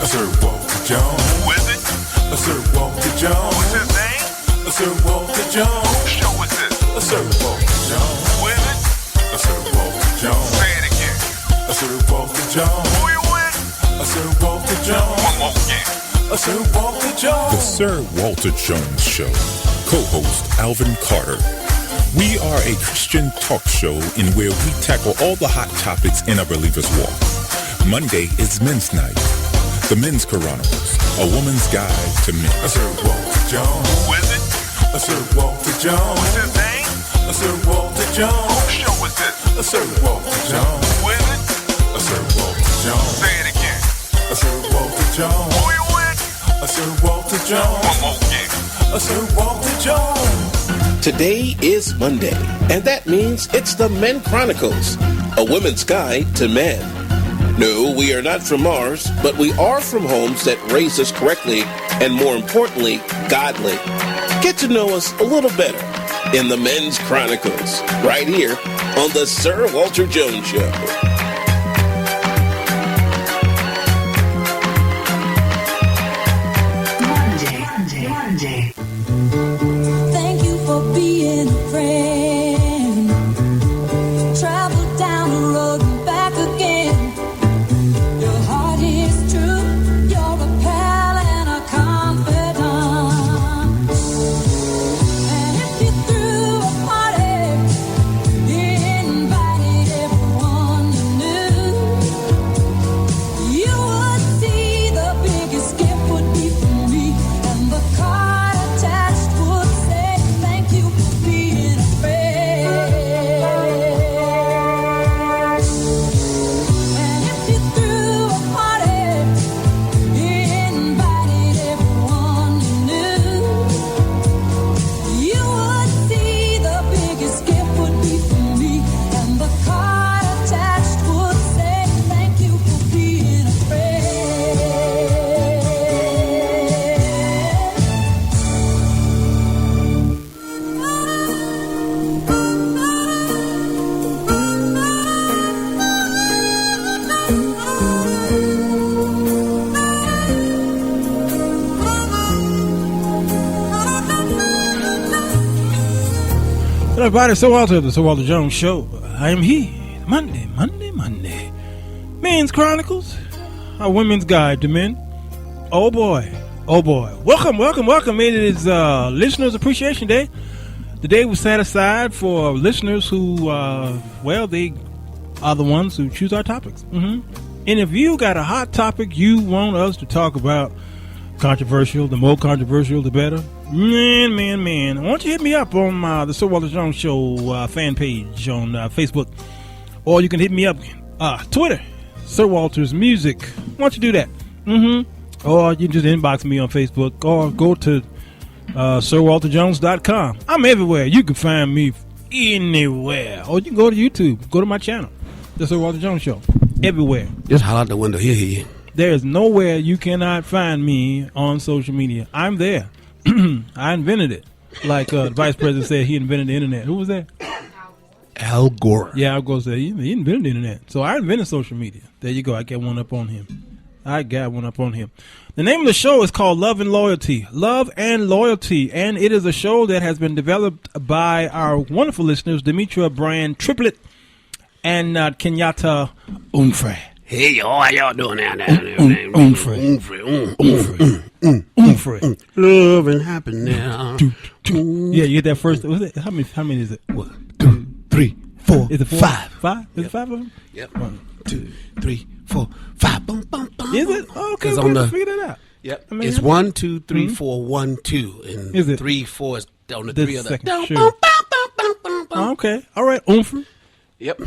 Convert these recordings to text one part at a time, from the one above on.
Sir Walter Jones. Who is it? Sir Walter Jones. What's his name? Sir Walter Jones. Whose show is this? Sir Walter Jones. Who is it? Sir Walter Jones. Say it again. Sir Walter Jones. Who you with? Sir Walter Jones. One more again. Sir Walter Jones. The Sir Walter Jones Show. Co-host Alvin Carter. We are a Christian talk show in where we tackle all the hot topics in a believer's walk. Monday is Men's Night. The Men's Chronicles, a woman's guide to men. Sir Walter Jones. Who is it? Sir Walter Jones. What's his name? Sir Walter Jones. Whose show is this? Sir Walter Jones. Who is it? Sir Walter Jones. Say it again. Sir Walter Jones. Who you with? Sir Walter Jones. One more again. Sir Walter Jones. Today is Monday, and that means it's the Men Chronicles, a woman's guide to men. No, we are not from Mars, but we are from homes that raise us correctly and, more importantly, godly. Get to know us a little better in the Men's Chronicles, right here on the Sir Walter Jones Show. Monday. Thank you for being a friend. Travel down the road and back again. Your heart is true. You're a pal and a confidant. And if you threw a party, you invited everyone you knew. You would see the biggest gift would be from me, and the card attached would say thank you for being a friend. And if you threw a party, you invited everyone you knew. You would see the biggest gift would be from me, and the card attached would say thank you for being a friend. Hello, everybody. Sir Walter, the Sir Walter Jones Show. I am he. Monday. Men's Chronicles, a women's guide to men. Oh boy. Welcome. It is Listeners Appreciation Day. The day was set aside for listeners who, they are the ones who choose our topics. And if you got a hot topic you want us to talk about, controversial, the more controversial, the better. Man. Why don't you hit me up on the Sir Walter Jones Show fan page on Facebook. Or you can hit me up Twitter, Sir Walter's Music. Why don't you do that? Or you can just inbox me on Facebook. Or go to SirWalterJones.com. I'm everywhere. You can find me anywhere. Or you can go to YouTube. Go to my channel, the Sir Walter Jones Show. Everywhere. Just holler out the window. Here. There is nowhere you cannot find me on social media. I'm there. I invented it. Like the vice president said he invented the internet. Who was that? Al Gore. Yeah, Al Gore said he invented the internet. So I invented social media. There you go. I got one up on him. The name of the show is called Love and Loyalty. Love and Loyalty. And it is a show that has been developed by our wonderful listeners, Demetria, Brand, Triplett, and Kenyatta, Umphrey. Hey, y'all, how y'all doing now? Umphrey. Love and happiness. Yeah, you get that first. What's it? How many is it? 1, 2, 3, 4, Is it 4? 5. 5? Is it 5 of them? Yep. 1, 2, 3, 4, 5. Bum, bum, bum. Is it? Oh, okay, It's we on can the- figure that out. Yep. I mean, It's 1, 2, 3, 4, 1, 2. And Is it? 3, 4 is on the The 3 of the. second, Bum, sure. bum, bum, bum, bum, bum. Oh, okay. All right, Umphrey. Yep.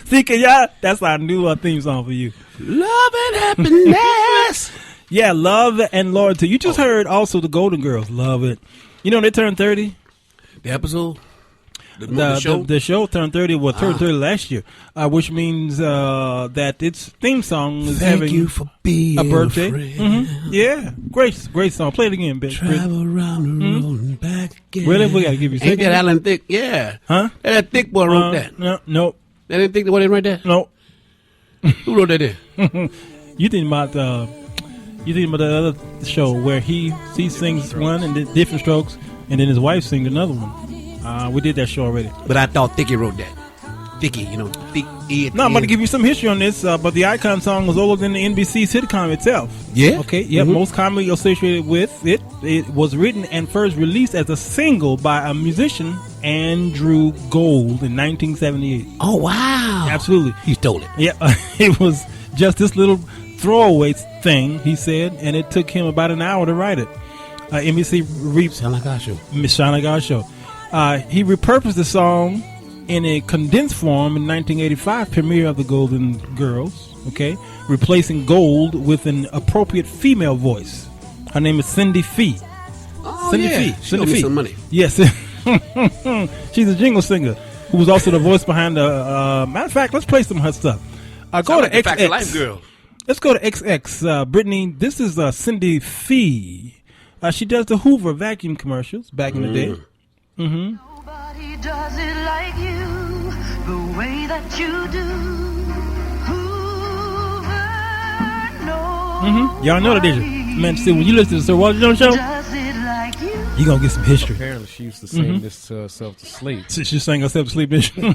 See, Kenyatta, that's our new theme song for you. Love and happiness. Yeah, Love and Loyalty. You just heard also the Golden Girls. Love it. You know, they turned 30. The episode? The show? The show turned 30. Well, turned 30 last year, which means that its theme song is Thank having you for being a birthday. friend. Yeah, great song. Play it again, bitch. Travel around the road and back again. Really? We got to give you a Ain't second. that Alan Thicke? Yeah. Huh? That Thicke boy wrote that. Nope. I didn't think that wasn't right there. No. Who wrote that there? You think about the other show where he sings one and then different strokes, and then his wife sings another one. We did that show already. But I thought Thicky wrote that. Thicky, Thick Ed. No, I'm going to give you some history on this, but the Icon song was older than the NBC sitcom itself. Yeah? Okay, yeah, most commonly associated with it. It was written and first released as a single by a musician, Andrew Gold, in 1978. Oh, wow. Absolutely. He stole it. Yeah, it was just this little throwaway thing, he said, and it took him about an hour to write it. NBC Sound like our show. Sound like our show. He repurposed the song in a condensed form in 1985 premiere of the Golden Girls, okay, replacing Gold with an appropriate female voice. Her name is Cindy Fee. Oh, Cindy yeah. Fee. She owed me some money. Yes. She's a jingle singer who was also the voice behind the... matter of fact, let's play some of her stuff. Go to Fact of XX. Life Girl. Let's go to XX. Brittany, this is Cindy Fee. She does the Hoover vacuum commercials back in the day. Mm-hmm. Nobody does it like you, the way that you do. Hoover, no. Y'all know that, did you? Man, see, when you listen to the Sir Walter Jones show, Does it like you. you're going to get some history. Apparently, she used to sing this to herself to sleep. She sang herself to sleep, didn't she?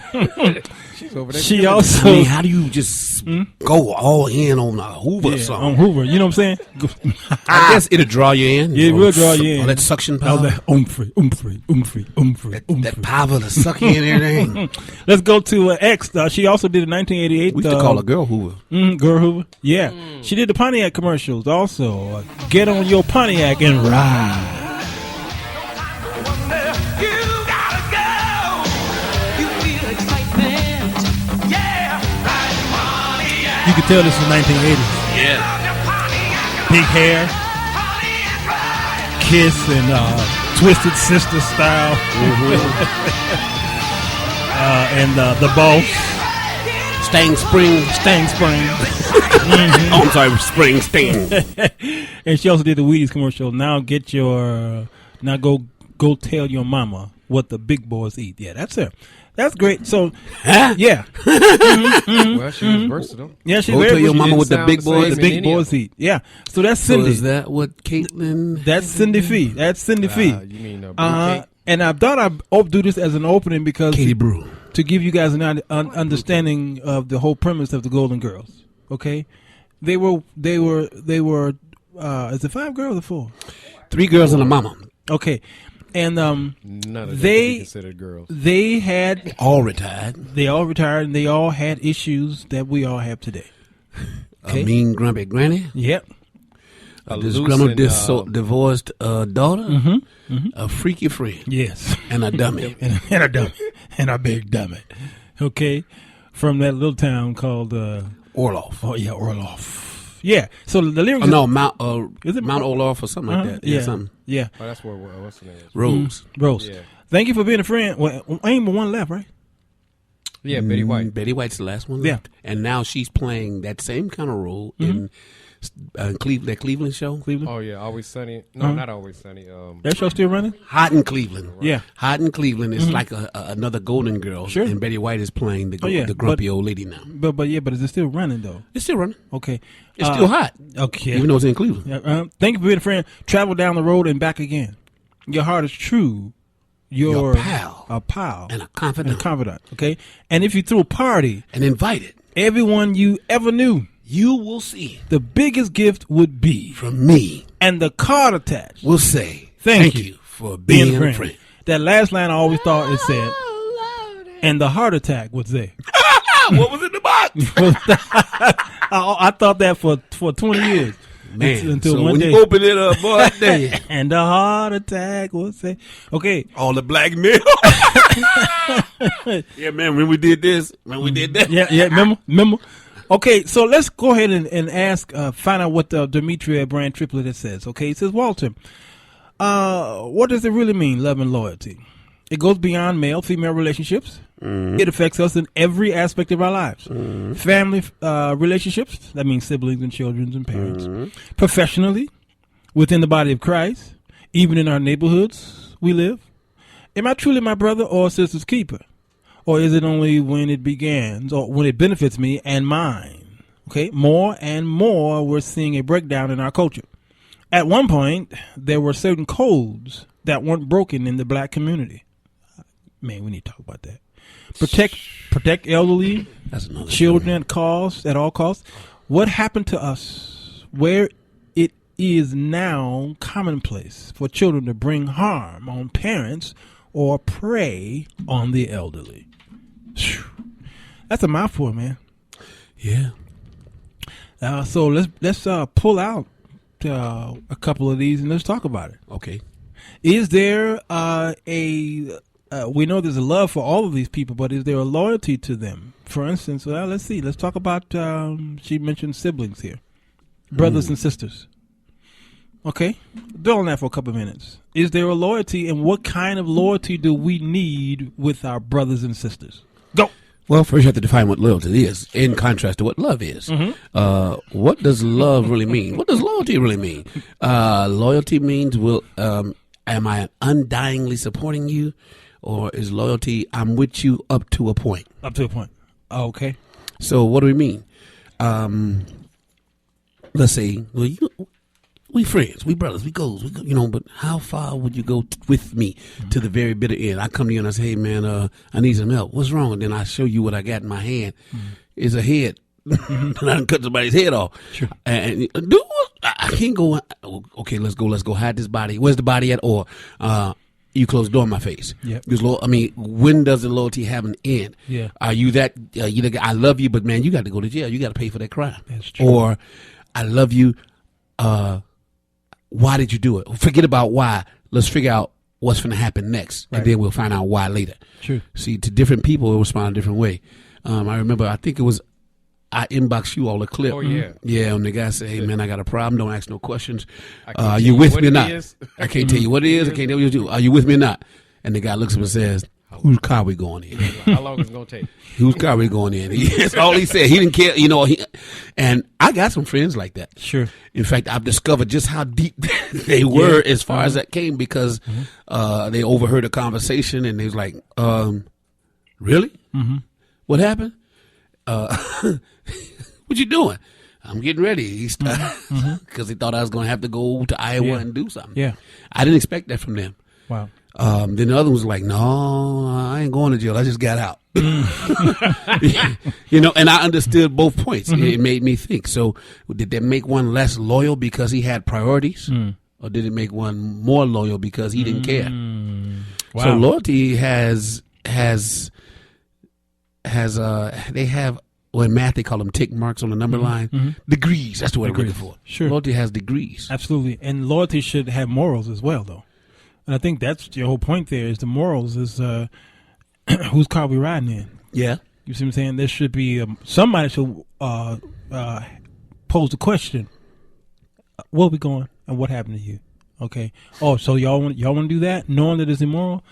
She's over there. She I also... mean, how do you just go all in on a Hoover Yeah, song? on Hoover, you know what I'm saying? I guess it'll draw you in. Yeah, it will draw you in. All that suction All power. that Umphrey. That power to suck you in and everything. Let's go to X. She also did in 1988. We used to call her Girl Hoover. Girl Hoover. Yeah. She did the Pontiac commercials also. Get on your Pontiac and ride. You gotta go. You feel excitement. Yeah. You can tell this is 1980s. Yeah. Big hair, Kiss, and Twisted Sister style. And the Boss. Stang Spring. Oh, I'm sorry, Spring Sting. And she also did the Wheaties commercial. Now go tell your mama what the big boys eat. Yeah, that's her. That's great. So, yeah. Well, she was versatile. Yeah, she's Go very tell your versatile. mama what the sound big the boys same The big boys eat. Yeah. So that's So Cindy. is that what Caitlin? That's Cindy Fee. That's Cindy Fee. You mean Blue Cake? And I thought I'd do this as an opening because Katie Brew. to give you guys an understanding of the whole premise of the Golden Girls. Okay, they were. Is it 5 girls or 4? 3 girls and a mama. Okay, and None of them they- could be considered girls. they had All retired. they all retired and they all had issues that we all have today. Okay. A mean grumpy granny. Yep. A loose disgruntled and, divorced daughter. A freaky friend. Yes. And a dummy. and a dummy and a big dummy. Okay, from that little town called Orloff. Orloff. Yeah. So the lyrics. Oh, no, Mount Is it Mount Orloff or something like that. Yeah. Something. Yeah. Oh, that's what's the name? Rose. Rose. Yeah. Thank you for being a friend. Well, ain't but one left, right? Yeah, Betty White. Betty White's the last one Yeah. left. And now she's playing that same kind of role in that Cleveland show. Cleveland. Oh, yeah, Always Sunny. No, not Always Sunny. That show still running? Hot in Cleveland. Yeah. Hot in Cleveland is like another Golden Girl. Sure. And Betty White is playing the yeah, grumpy old lady now. But is it still running though? It's still running. Okay. It's still hot. Okay. Even though it's in Cleveland. Yeah, thank you for being a friend. Travel down the road and back again. Your heart is true. Your pal. A pal. And a And confidant. a confidant. Okay. And if you threw a party, And invited. everyone you ever knew, You will see the biggest gift would be, from me. and the card attached. Will say Thank you you for being a friend. That last line I always thought it said, and the heart attack was there. What was in the box? I thought that for 20 years. Man, Until so one when day. you open it up, boy, I tell you. And the heart attack was there. Okay. All the black men. Yeah, man, when we did this, when we did that. Yeah, remember? Okay, so let's go ahead and ask, find out what Demetria brand Triplett says. Okay, it says, Walter, what does it really mean, love and loyalty? It goes beyond male-female relationships. It affects us in every aspect of our lives. Family relationships, that means siblings and children and parents. Professionally, within the body of Christ, even in our neighborhoods we live. Am I truly my brother or sister's keeper? or is it only when it begins or when it benefits me and mine? Okay, more and more we're seeing a breakdown in our culture. At one point, there were certain codes that weren't broken in the black community. Man, we need to talk about that. Protect elderly children at all costs. What happened to us where it is now commonplace for children to bring harm on parents or prey on the elderly? Whew. That's a mouthful, man. Yeah. So let's pull out a couple of these and let's talk about it. Okay. Is there we know there's a love for all of these people, but is there a loyalty to them? For instance, well, let's see. Let's talk about, she mentioned siblings here. Brothers and sisters. Okay. Dwell on that for a couple of minutes. Is there a loyalty, and what kind of loyalty do we need with our brothers and sisters? Go. Well, first you have to define what loyalty is in contrast to what love is. What does love really mean? What does loyalty really mean? Loyalty means, am I undyingly supporting you? Or is loyalty, I'm with you up to a point? Up to a point. Okay. So what do we mean? Let's say, well, we friends, we brothers, we goes, but how far would you go with me to the very bitter end? I come to you and I say, hey, man, I need some help. What's wrong? And then I show you what I got in my hand. It's a head. And I done cut somebody's head off. Sure. And I can't go, okay, let's go hide this body. Where's the body at? Or, you close the door in my face. Yep. Because when does the loyalty have an end? Yeah. Are you that? You the guy, I love you, but man, you got to go to jail. You got to pay for that crime. That's true. Or I love you. Why did you do it? Forget about why. Let's figure out what's going to happen next, and then we'll find out why later. True. See, to different people, it respond a different way. I remember. I think it was. I inboxed you all a clip. Oh, yeah. Yeah, and the guy said, hey, man, I got a problem. Don't ask no questions. Are you with me or not? I can't tell you what it is. I can't tell you what you do. Are you with me or not? And the guy looks up and says, whose car we going in? How long is it going to take? Whose car we going in? That's all he said. He didn't care, and I got some friends like that. Sure. In fact, I've discovered just how deep they were as far as that came because they overheard a conversation and they was like, really? What happened? What you doing? I'm getting ready. Because he thought I was going to have to go to Iowa and do something. Yeah. I didn't expect that from them. Wow. Then the other was like, no, I ain't going to jail. I just got out. And I understood both points. It made me think. So did that make one less loyal because he had priorities? Or did it make one more loyal because he didn't care? Wow. So loyalty they have, well, in math they call them tick marks on the number line. Degrees, that's the word I'm looking for. Sure. Loyalty has degrees. Absolutely. And loyalty should have morals as well, though. And I think that's your whole point there is the morals is whose car we riding in. Yeah. You see what I'm saying? There should be somebody should pose the question, where we going and what happened to you? Okay. Oh, so y'all want to do that knowing that it's immoral?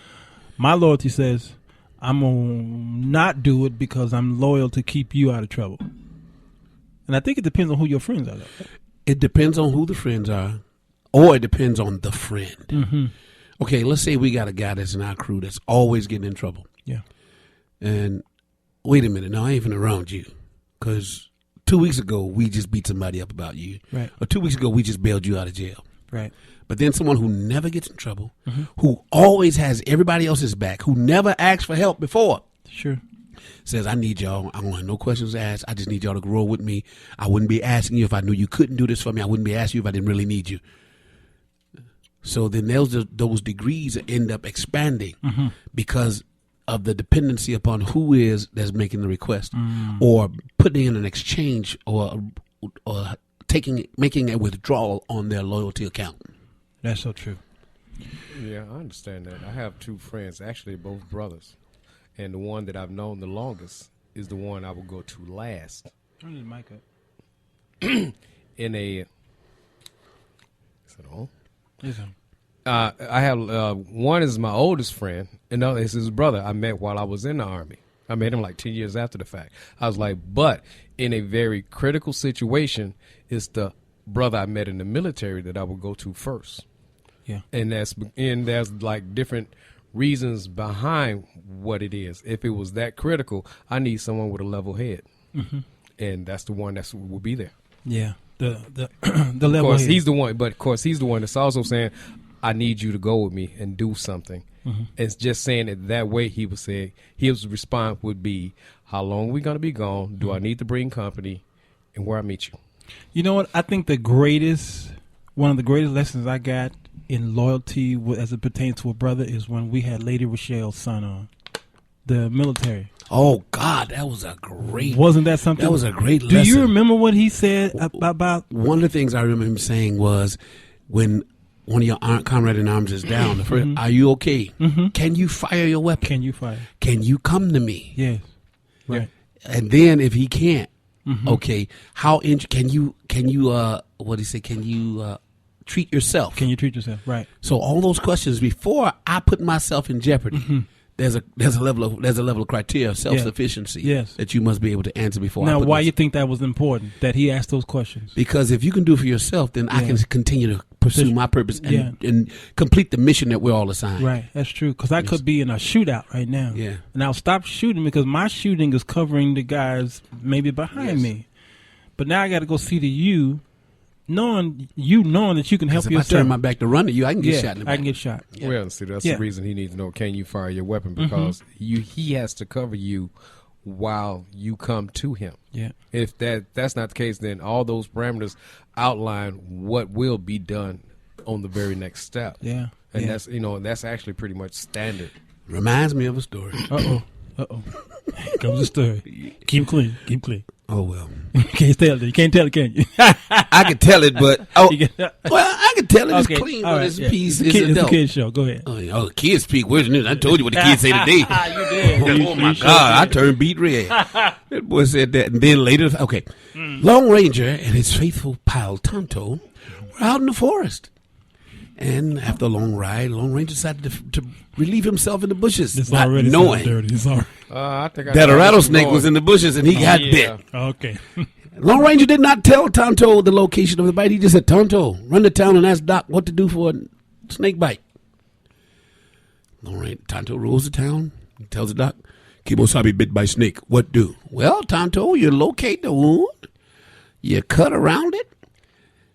My loyalty says, I'm going to not do it because I'm loyal to keep you out of trouble. And I think it depends on who your friends are. Though. It depends on who the friends are, or it depends on the friend. Okay, let's say we got a guy that's in our crew that's always getting in trouble. Yeah. And wait a minute, no, I ain't even around you. Because 2 weeks ago, we just beat somebody up about you. Right. Or 2 weeks ago, we just bailed you out of jail. Right. But then someone who never gets in trouble, who always has everybody else's back, who never asked for help before. Sure. Says, I need y'all. I don't have no questions asked. I just need y'all to grow with me. I wouldn't be asking you if I knew you couldn't do this for me. I wouldn't be asking you if I didn't really need you. So then those degrees end up expanding because of the dependency upon who is that's making the request or putting in an exchange or making a withdrawal on their loyalty account. That's so true. Yeah, I understand that. I have two friends, actually both brothers. And the one that I've known the longest is the one I will go to last. Turn the mic up. In a... Is it on? Yes, sir. I have one is my oldest friend, and the other is his brother I met while I was in the Army. I met him like 10 years after the fact. I was like, but in a very critical situation, it's the brother I met in the military that I would go to first. Yeah. And there's like different reasons behind what it is. If it was that critical, I need someone with a level head, and that's the one that will be there. Yeah, the Of level course, head. he's the one, but of course, he's the one that's also saying, "I need you to go with me and do something." It's just saying it that way. He would say his response would be, "How long are we going to be gone? Do I need to bring company, and where I meet you?" You know what? I think one of the greatest lessons I got in loyalty as it pertains to a brother is when we had Lady Rochelle's son on the military. Oh God, that was a great. Wasn't that something? That was a great Do lesson. you remember what he said about? One of the things I remember him saying was when one of your comrade in arms is down. The first, are you okay? Can you fire your weapon? Can you fire? Can you come to me? Yes. Right. And then if he can't, okay, can you what do you say? Can you treat yourself? Can you treat yourself? Right. So all those questions before I put myself in jeopardy. There's a level of criteria of self-sufficiency Yes. that you must be able to answer before. Now, I put why myself. you think that was important that he asked those questions? Because if you can do it for yourself, then I can continue to pursue my purpose and complete the mission that we're all assigned. Right, that's true. Because I could be in a shootout right now. Yeah. And I'll stop shooting because my shooting is covering the guys maybe behind me. But now I got to go see to you, knowing that you can help If yourself. I turn my back to run at you, I can get shot in the back. I can get shot. Yeah. Well, see, that's Yeah. the reason he needs to know: can you fire your weapon? Because he has to cover you while you come to him. Yeah. If that's not the case, then all those parameters outline what will be done on the very next step. Yeah. And Yeah. that's actually pretty much standard. Reminds me of a story. Uh-oh. Here comes the story. Keep clean. Keep clean. Oh, well. You can't tell it, can you? I could tell it, but well, You can- I could tell it. It's Okay, clean, all but right, it's yeah. piece It's is a adult. kid's show. Go ahead. Oh, the kids speak words. I told you what the kids say today. You did. Oh my God! I turned beat red. That boy said that, and then later, okay, Lone Ranger and his faithful pal Tonto were out in the forest, and after a long ride, Lone Ranger decided to relieve himself in the bushes, It's not already knowing dirty. It's already. I think that a rattlesnake was in the bushes, and he got bit. Okay. Lone Ranger did not tell Tonto the location of the bite. He just said, "Tonto, run to town and ask Doc what to do for a snake bite." Lone Ranger, Tonto rolls to town. He tells the doc, "Kimosabe bit by snake. What do?" "Well, Tonto, you locate the wound, you cut around it,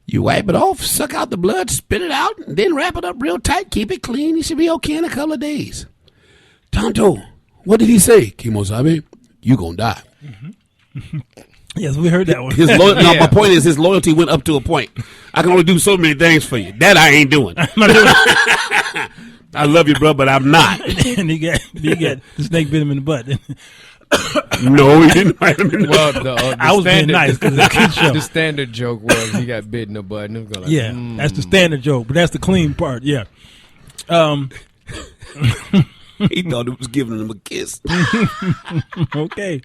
you wipe it off, suck out the blood, spit it out, and then wrap it up real tight. Keep it clean. You should be okay in a couple of days." "Tonto, what did he say?" "Kimosabe, you gonna die." Yes, we heard that one. His no, my point is his loyalty went up to a point. I can only do so many things for you. That I ain't doing. I love you, bro, but I'm not. And he got the snake bit him in the butt. No, he didn't bite him in the Well, I was being nice because it's a kid's show. The standard joke was he got bit in the butt, and it was like, Yeah, that's the standard joke, but that's the clean part. Yeah. He thought it was giving him a kiss. Okay.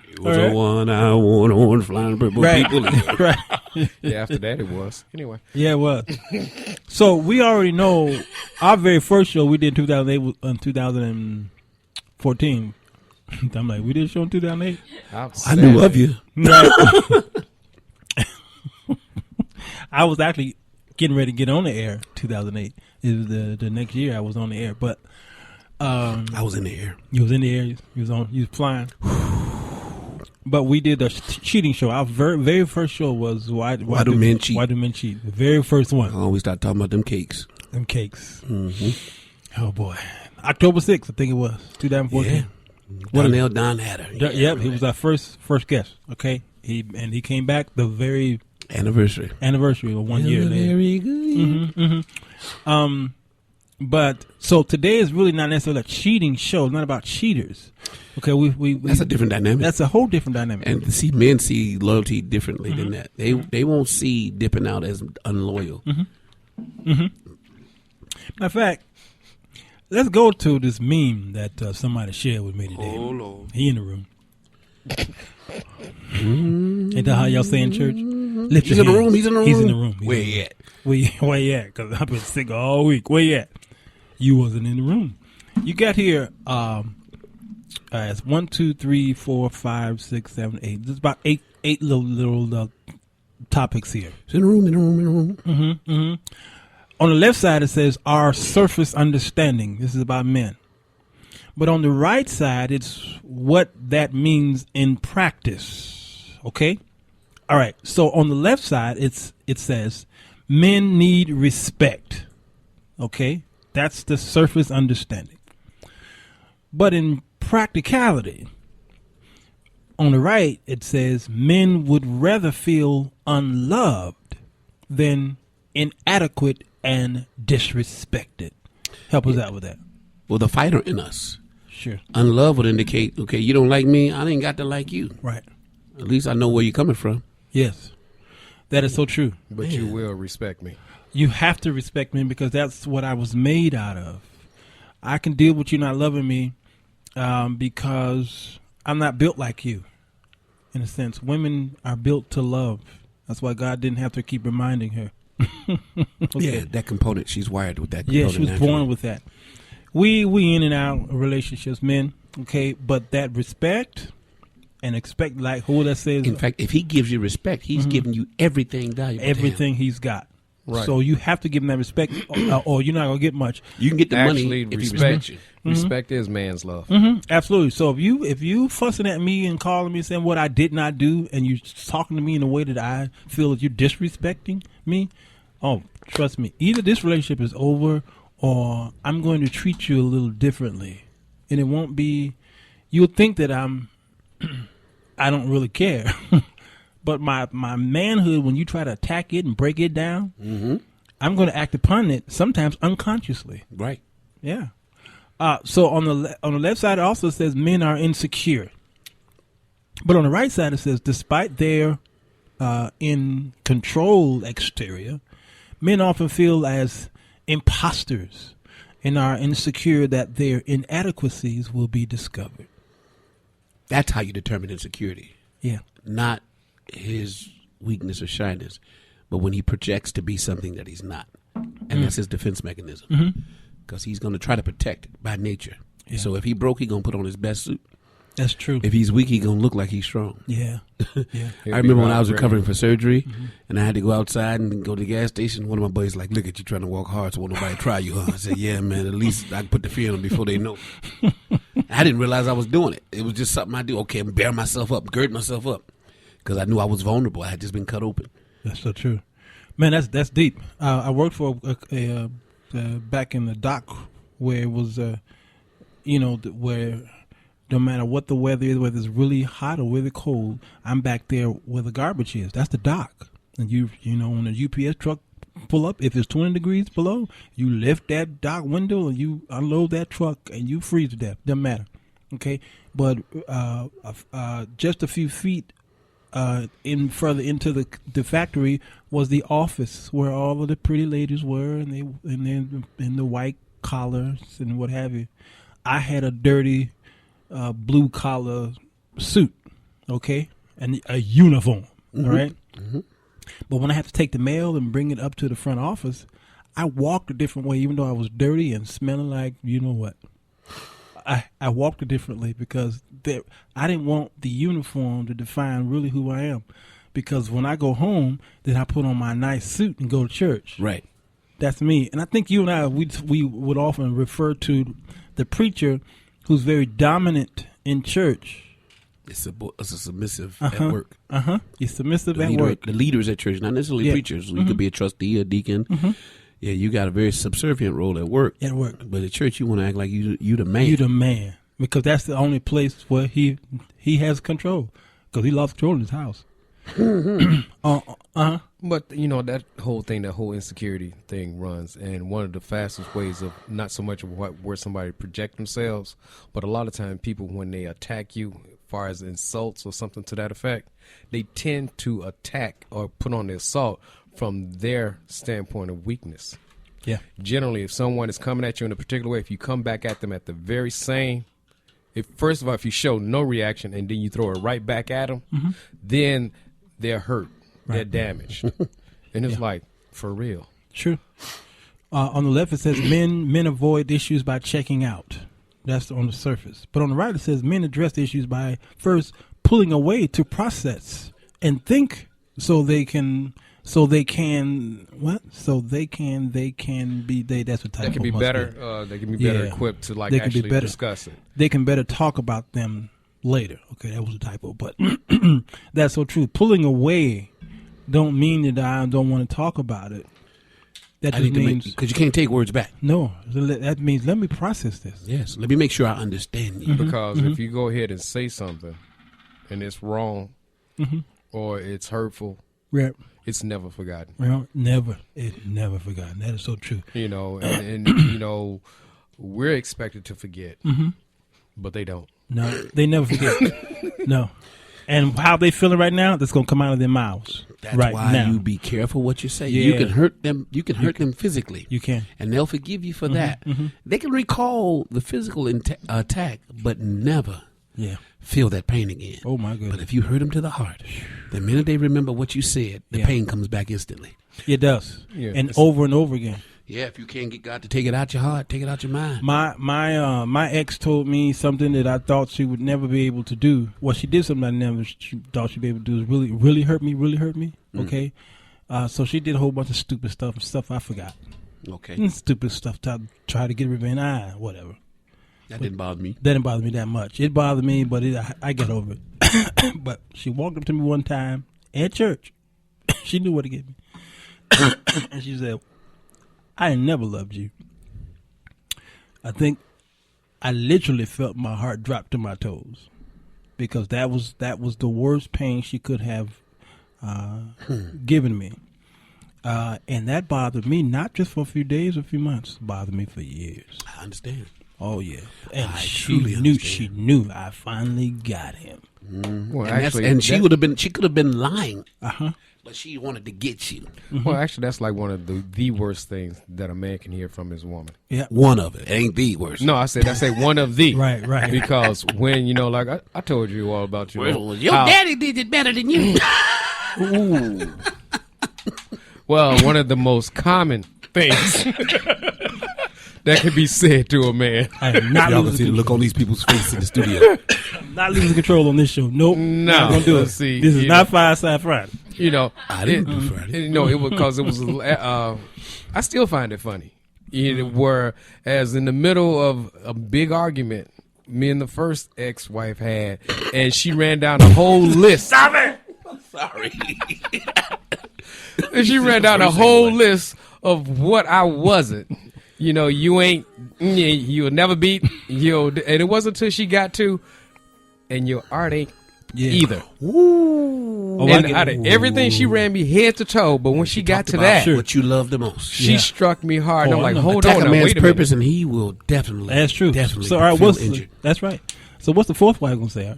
It was All right. a one-eye, one-horn flying purple people. Right. Yeah, after that it was. Anyway. Yeah, it was. So we already know our very first show we did in 2008 was in 2014. I'm like, we did a show in 2008? I knew of you. No. I was actually getting ready to get on the air 2008. It was the next year I was on the air, but I was in the air. you was in the air. You was flying. But we did a cheating show. Our very first show was Why Do Men Cheat? Why Do Men Cheat? The very first one. Oh, we started talking about them cakes. Them cakes. Mm-hmm. Oh boy, October 6th, I think it was 2014. Yeah. Donnell Don Hatter. Yep, he was our first guest. Okay, he came back the very anniversary of 1 year later. Very good. But so today is really not necessarily a cheating show. It's not about cheaters. Okay, we That's a different dynamic. That's a whole different dynamic. And see, men see loyalty differently than that. They won't see dipping out as unloyal. Matter of fact, let's go to this meme that somebody shared with me today. Oh, Lord. He in the room. Ain't that how y'all say in church? Lift He's your in the hands. room. He's in the He's in room. the room. Where you at? Where you at? Because I've been sick all week. Where you at? You wasn't in the room. You got here. It's 1, 2, 3, 4, 5, 6, 7, 8. There's about eight little topics here. He's in the room. On the left side, it says our surface understanding. This is about men. But on the right side, it's what that means in practice. Okay? All right. So on the left side, it says men need respect. Okay? That's the surface understanding. But in practicality, on the right, it says men would rather feel unloved than inadequate and disrespected. Help us out with that. Well, the fighter in us. Sure. Unlove would indicate, okay, you don't like me, I ain't got to like you. Right. At least I know where you're coming from. Yes. That is so true. But you will respect me. You have to respect me because that's what I was made out of. I can deal with you not loving me because I'm not built like you. In a sense, women are built to love. That's why God didn't have to keep reminding her. Yeah, that component. She's wired with that Yeah, component. she was naturally. born with that. We in and out of relationships, men. Okay, but that respect and expect, like who that says, In fact, if he gives you respect, he's giving you everything valuable. to him. everything he's got. Right. So you have to give him that respect, or you're not gonna get much. You can get the Actually, money if he respect respects you. Respect is man's love. Absolutely. So if you fussing at me and calling me saying what I did not do, and you talking to me in a way that I feel that you're disrespecting me, oh, trust me, either this relationship is over, or I'm going to treat you a little differently, and it won't be. You'll think that I don't really care, but my manhood, when you try to attack it and break it down, I'm going to act upon it sometimes unconsciously. Right. Yeah. So on the left side, it also says men are insecure. But on the right side, it says despite their in control exterior, men often feel as imposters and are insecure that their inadequacies will be discovered. That's how you determine insecurity. Yeah. Not his weakness or shyness, but when he projects to be something that he's not. And that's his defense mechanism. Because he's going to try to protect by nature. Yeah. So if he broke, he's going to put on his best suit. That's true. If he's weak, he's going to look like he's strong. Yeah. Yeah. I remember when I was recovering for surgery and I had to go outside and go to the gas station. One of my buddies like, look at you trying to walk hard so won't nobody try you, huh? I said, yeah, man, at least I can put the fear in them before they know. I didn't realize I was doing it. It was just something I do. Okay, I'm bearing myself up, girding myself up because I knew I was vulnerable. I had just been cut open. That's so true. Man, that's deep. I worked for a back in the dock where it was, where no matter what the weather is, whether it's really hot or really cold, I'm back there where the garbage is. That's the dock. And when a UPS truck pull up, if it's 20 degrees below, you lift that dock window and you unload that truck and you freeze to death. Doesn't matter. Okay? But just a few feet further into the factory was the office where all of the pretty ladies were, and then in the white collars and what have you. I had a dirty blue collar suit, okay, and a uniform. All right. But when I had to take the mail and bring it up to the front office, I walked a different way, even though I was dirty and smelling like you know what. I walked it differently because I didn't want the uniform to define really who I am. Because when I go home, then I put on my nice suit and go to church. Right. That's me. And I think you and I, we would often refer to the preacher who's very dominant in church. It's a submissive at work. He's submissive at work. The leaders at church, not necessarily preachers. You could be a trustee, a deacon. Yeah, you got a very subservient role at work. At work. But at church, you want to act like you the man. You the man. Because that's the only place where he has control. Because he lost control in his house. But that whole thing, that whole insecurity thing runs, and one of the fastest ways of not so much of where somebody project themselves, but a lot of time people, when they attack you, as far as insults or something to that effect, they tend to attack or put on the assault from their standpoint of weakness. Yeah. Generally, if someone is coming at you in a particular way, if you come back at them at the very same, first of all, if you show no reaction and then you throw it right back at them, then they're hurt. They're damaged. And it's like, for real. True. On the left, it says men avoid issues by checking out. That's on the surface. But on the right, it says men address the issues by first pulling away to process and think so they can So they can what? So they can be they. That's what type. They can be better. They can be better equipped to like actually discuss it. They can better talk about them later. Okay, that was a typo, but that's so true. Pulling away don't mean that I don't want to talk about it. That just means because you can't take words back. No, that means let me process this. Yes, let me make sure I understand you. Because if you go ahead and say something and it's wrong or it's hurtful, Right. it's never forgotten. Well, it's never forgotten. That is so true. You know, and you know, we're expected to forget, but they don't. No, they never forget. No. And how they feeling right now, that's going to come out of their mouths. That's right why now. you be careful what you say. Yeah. You can hurt them. You can hurt them physically. You can. And they'll forgive you for that. They can recall the physical attack, but never feel that pain again. Oh, my goodness. But if you hurt them to the heart, the minute they remember what you said, the pain comes back instantly. It does. Yeah. And over again. Yeah, if you can't get God to take it out your heart, take it out your mind. My ex told me something that I thought she would never be able to do. Well, she did something she thought she'd be able to do. Is really hurt me. Okay, so she did a whole bunch of stupid stuff I forgot. Okay, stupid stuff to try to get revenge. Whatever. That didn't bother me. That didn't bother me that much. It bothered me, but I got over it. But she walked up to me one time at church. She knew what to get me, and she said, I never loved you. I think I literally felt my heart drop to my toes because that was the worst pain she could have given me. And that bothered me not just for a few days or a few months. It bothered me for years. I understand. Oh, yeah. And she knew I finally got him. Well, And, actually, she could have been lying. But she wanted to get you. well, actually, that's like one of the worst things that a man can hear from his woman. Yeah. One of it. It ain't the worst. No, I said one of the. Right. Because when, you know, like I told you all about your daddy did it better than you. Ooh. Well, one of the most common things that can be said to a man. I am not Y'all can losing see the control. look on these people's faces in the studio. Not losing control on this show. Nope. Not gonna do it. See, This is you not Fireside Friday. You know, I didn't do Friday. No, it was because it was. I still find it funny. Whereas in the middle of a big argument, me and the first ex-wife had, and she ran down a whole list. Stop it! Sorry. And she ran down a whole list of what I wasn't. You know, you'll never beat. And it wasn't until she got to, and your art ain't either. Ooh. Oh, And out of everything, she ran me head to toe. But when she got to that, what you love the most. she struck me hard. Oh, I'm like, I know. hold Attack on, a now, man's wait a purpose, minute. and he will definitely. That's true. Definitely. So, all right, feel what's injured. that's right. So, what's the fourth wife gonna say? All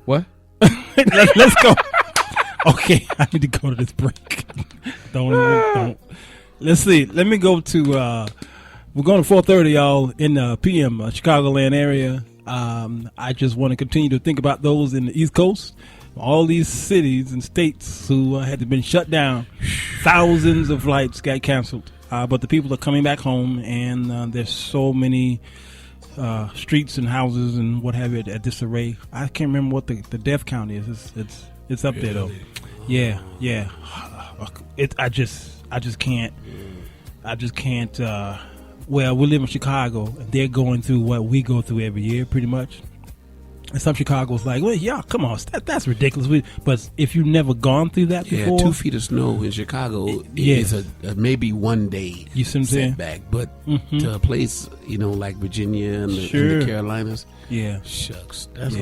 right? What? Let's go. Okay, I need to go to this break. Don't. Let's see. Let me go to. We're going to 4:30, y'all, in the PM, Chicagoland area. I just want to continue to think about those in the East Coast, all these cities and states who had been shut down. Thousands of flights got canceled, but the people are coming back home, and there's so many streets and houses and what have you at disarray. I can't remember what the death count is. It's up there though. Yeah. I just can't. Well, we live in Chicago, and they're going through what we go through every year, pretty much. And some Chicago's like, well, yeah, come on, that's ridiculous. But if you've never gone through that before, 2 feet of snow in Chicago is a maybe one day You see what I'm saying? setback. But to a place, like Virginia and the Carolinas, yeah, shucks, that's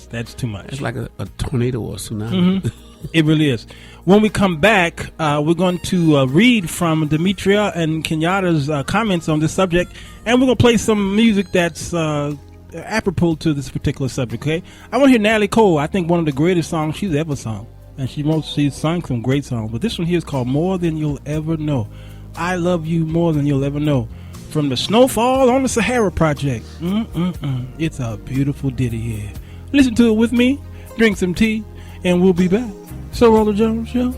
that's too much. it's like a tornado or a tsunami. It really is. When we come back, we're going to read from Demetria and Kenyatta's comments on this subject, and we're going to play some music that's apropos to this particular subject. Okay, I want to hear Natalie Cole. I think one of the greatest songs she's ever sung, and she's sung some great songs. But this one here is called "More Than You'll Ever Know." I love you more than you'll ever know. From the Snowfall on the Sahara Project. It's a beautiful ditty here. Listen to it with me. Drink some tea, and we'll be back. So Roller Jones Show.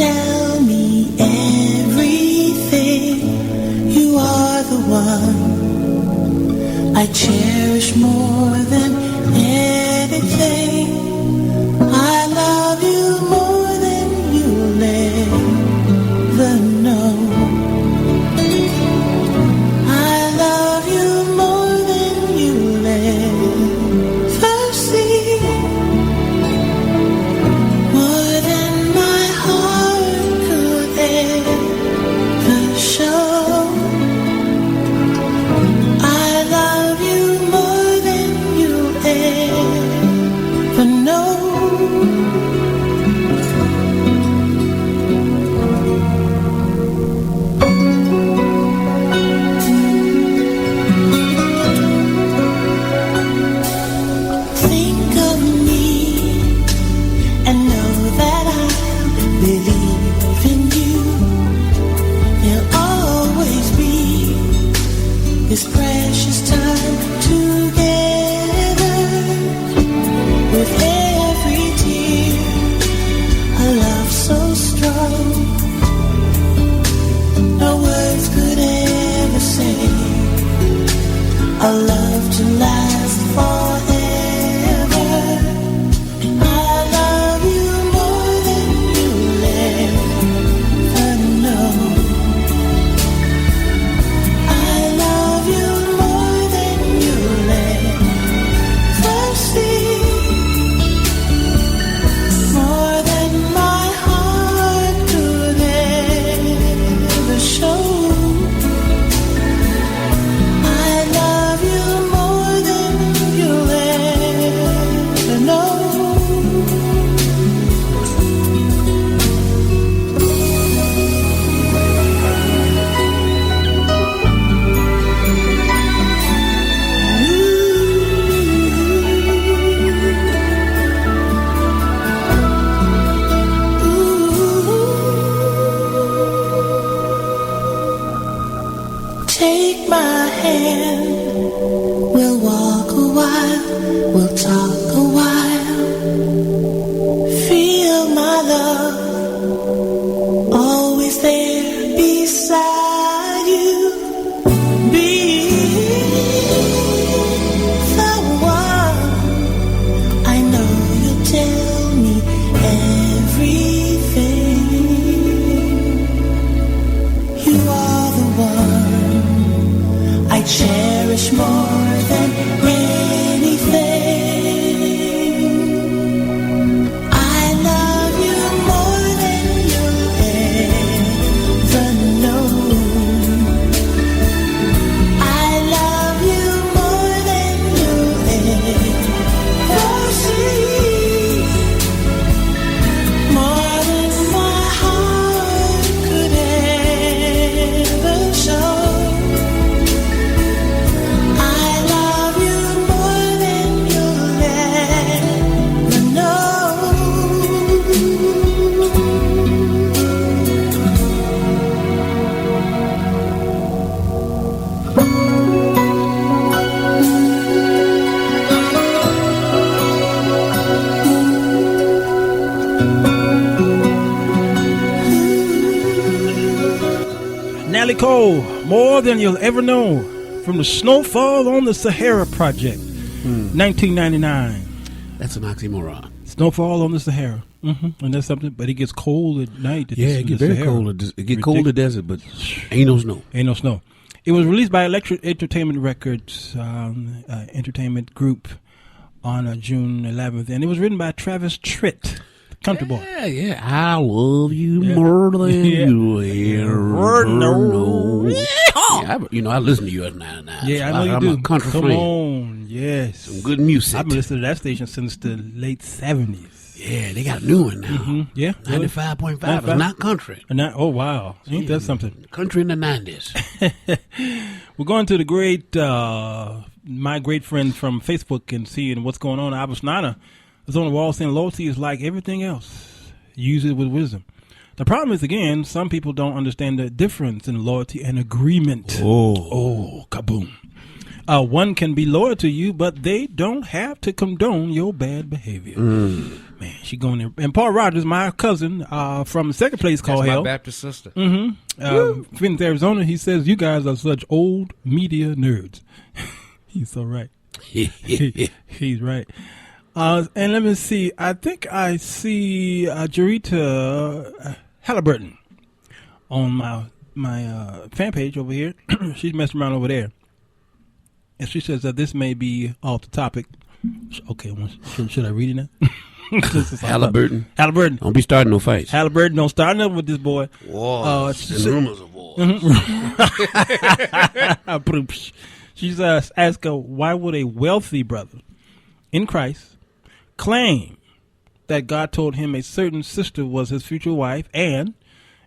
tell me everything. You are the one I cherish more than anything. I love you more than you'll ever know. I love you more than you'll ever see. More than my heart could ever show. I love you more than you'll ever know. Think of me and know that I believe in you. There'll always be this precious time together. With every tear, a love so strong, no words could ever say. A love to last forever. I love you more than you'll ever know. I love you more than you'll ever see. More than my heart could ever show. I love you more than you'll ever know. Take my hand, we'll walk a while, we'll talk a while. Feel my love, always there beside you. Be the one, I know you'll tell me everything. You are the one I cherish more than anything. I love you more than you'll ever know. I love you more than you'll ever see. More than my heart could ever show. I love you more than you'll ever know. Natalie Cole, More Than You'll Ever Know, from the Snowfall on the Sahara Project, 1999. That's an oxymoron. Snowfall on the Sahara. And that's something, but it gets cold at night. Yeah, it gets very cold. It gets cold in the desert, but ain't no snow. Ain't no snow. It was released by Electric Entertainment Records, entertainment group, on June 11th, and it was written by Travis Tritt, the country boy. Yeah. I love you more than you ever know. Yeah, I listen to you at 99. Yeah, so I know you I'm do. a country Come friend. on, yes. Some good music. I've been listening to that station since the late 70s. Yeah, they got a new one now. Yeah, 95.5 is not country. Oh, wow. Ain't that something? Country in the 90s. We're going to the great, my great friend from Facebook and seeing what's going on. Abbas Nana is on the wall saying loyalty is like everything else. Use it with wisdom. The problem is, again, some people don't understand the difference in loyalty and agreement. Oh, kaboom. One can be loyal to you, but they don't have to condone your bad behavior. Man, she going there. And Paul Rogers, my cousin from the second place called That's Hell. my Baptist sister. Phoenix, Arizona, he says, you guys are such old media nerds. He's so right. He's right. And let me see. I think I see Jarita Halliburton on my fan page over here. She's messing around over there. And she says that this may be off the topic. Okay, should I read it now? Halliburton. Halliburton. Don't be starting no fights. Halliburton, don't start nothing with this boy. Wars and rumors of wars. She's asked her, why would a wealthy brother in Christ claim that God told him a certain sister was his future wife, and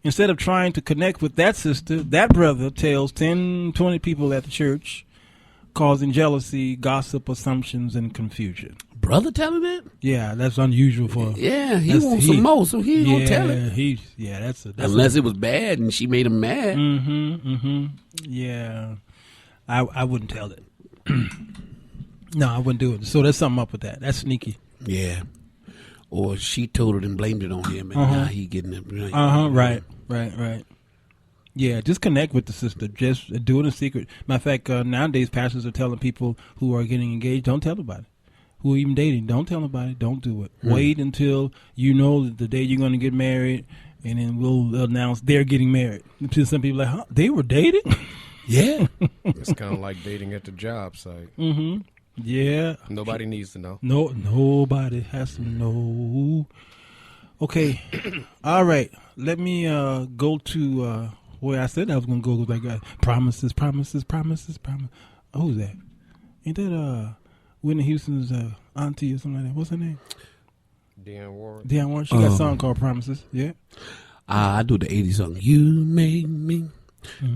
instead of trying to connect with that sister, that brother tells 10, 20 people at the church, causing jealousy, gossip, assumptions, and confusion. Brother telling that? Yeah, that's unusual for. Yeah, he wants some more, so he ain't gonna tell it. That's unless it was bad and she made him mad. Yeah, I wouldn't tell it. No, I wouldn't do it. So there's something up with that. That's sneaky. Yeah, or she told it and blamed it on him, and now he getting it. Right. Yeah, just connect with the sister. Just do it in secret. Matter of fact, nowadays pastors are telling people who are getting engaged, don't tell nobody. Who are even dating, don't tell nobody. Don't do it. Wait until you know the day you're going to get married, and then we'll announce they're getting married. Until some people are like, huh, they were dating? Yeah. It's kind of like dating at the job site. Yeah. Nobody needs to know. No, nobody has to know. Okay. All right. Let me go to where I said I was going to go. Like promises. Oh, who's that? Ain't that Whitney Houston's auntie or something like that? What's her name? Dionne Warwick. Dionne Warwick. She got a song called Promises. Yeah. I do the 80s song. You made me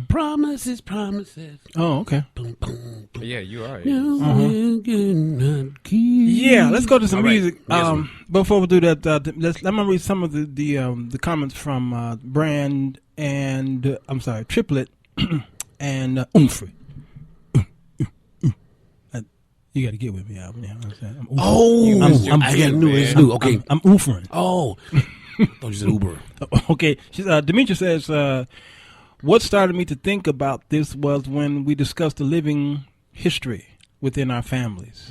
promises. Oh, okay. Boom, boom, boom. Yeah, you are. Yeah, let's go to some All right. music. Yes, Before we do that, let me read some of the comments from Brand and Triplett and Umphrey. You got to get with me, Alvin. You know what I'm saying? Oh, I got new. Okay, I'm Umphreying. Oh, thought you said Uber. Okay, Demetria says, what started me to think about this was when we discussed the living history within our families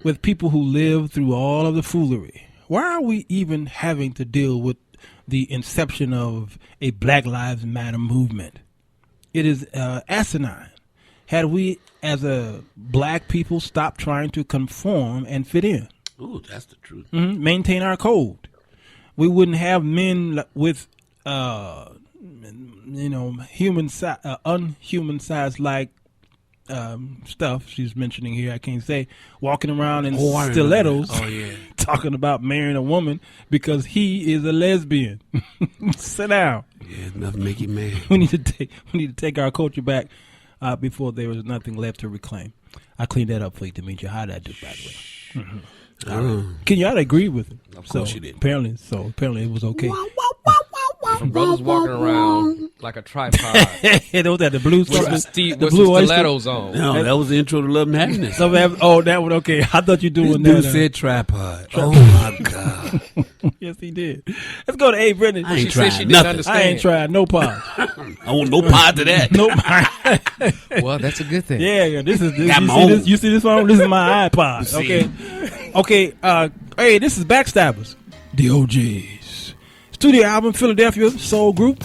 with people who live through all of the foolery. Why are we even having to deal with the inception of a Black Lives Matter movement? It is asinine. Had we, as a black people, stopped trying to conform and fit in, Ooh, that's the truth. maintain our code, we wouldn't have men with, unhuman size like stuff she's mentioning here. I can't say walking around in stilettos. Oh yeah, talking about marrying a woman because he is a lesbian. Sit down. yeah, nothing make you mad. We need to take our culture back before there was nothing left to reclaim. I cleaned that up for you, Demetria. How did I do, by the way? Kenyatta agreed with it. Of course she did. Apparently it was okay. From brothers walking around like a tripod Those had the blue with something, some the blue oyster. stilettos on. No, that was the intro to Love and Happiness. That one. Okay, I thought you This doing dude that. said tripod. Oh my God, Yes, he did. Let's go to A. Brittany. I ain't She said trying she didn't nothing. understand. I ain't tried no pod. I want no pod to that. Nope. Well, that's a good thing. Yeah. This is Got my own. you see this one? This is my iPod. See. Okay. Hey, this is Backstabbers, the OGs. Studio album, Philadelphia Soul Group.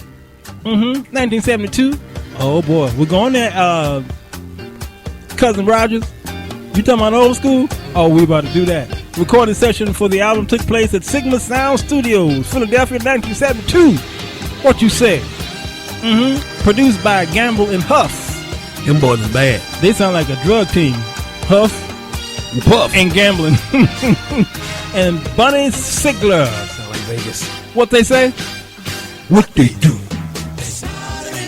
1972. Oh boy, we're going there. Cousin Rogers, you talking about old school? Oh, we about to do that. Recording session for the album took place at Sigma Sound Studios, Philadelphia, 1972. What you say? Produced by Gamble and Huff. Them boys is bad. They sound like a drug team. Huff And Puff. and Gambling. And Bunny Sigler. Sound like Vegas. What they say? What they do? In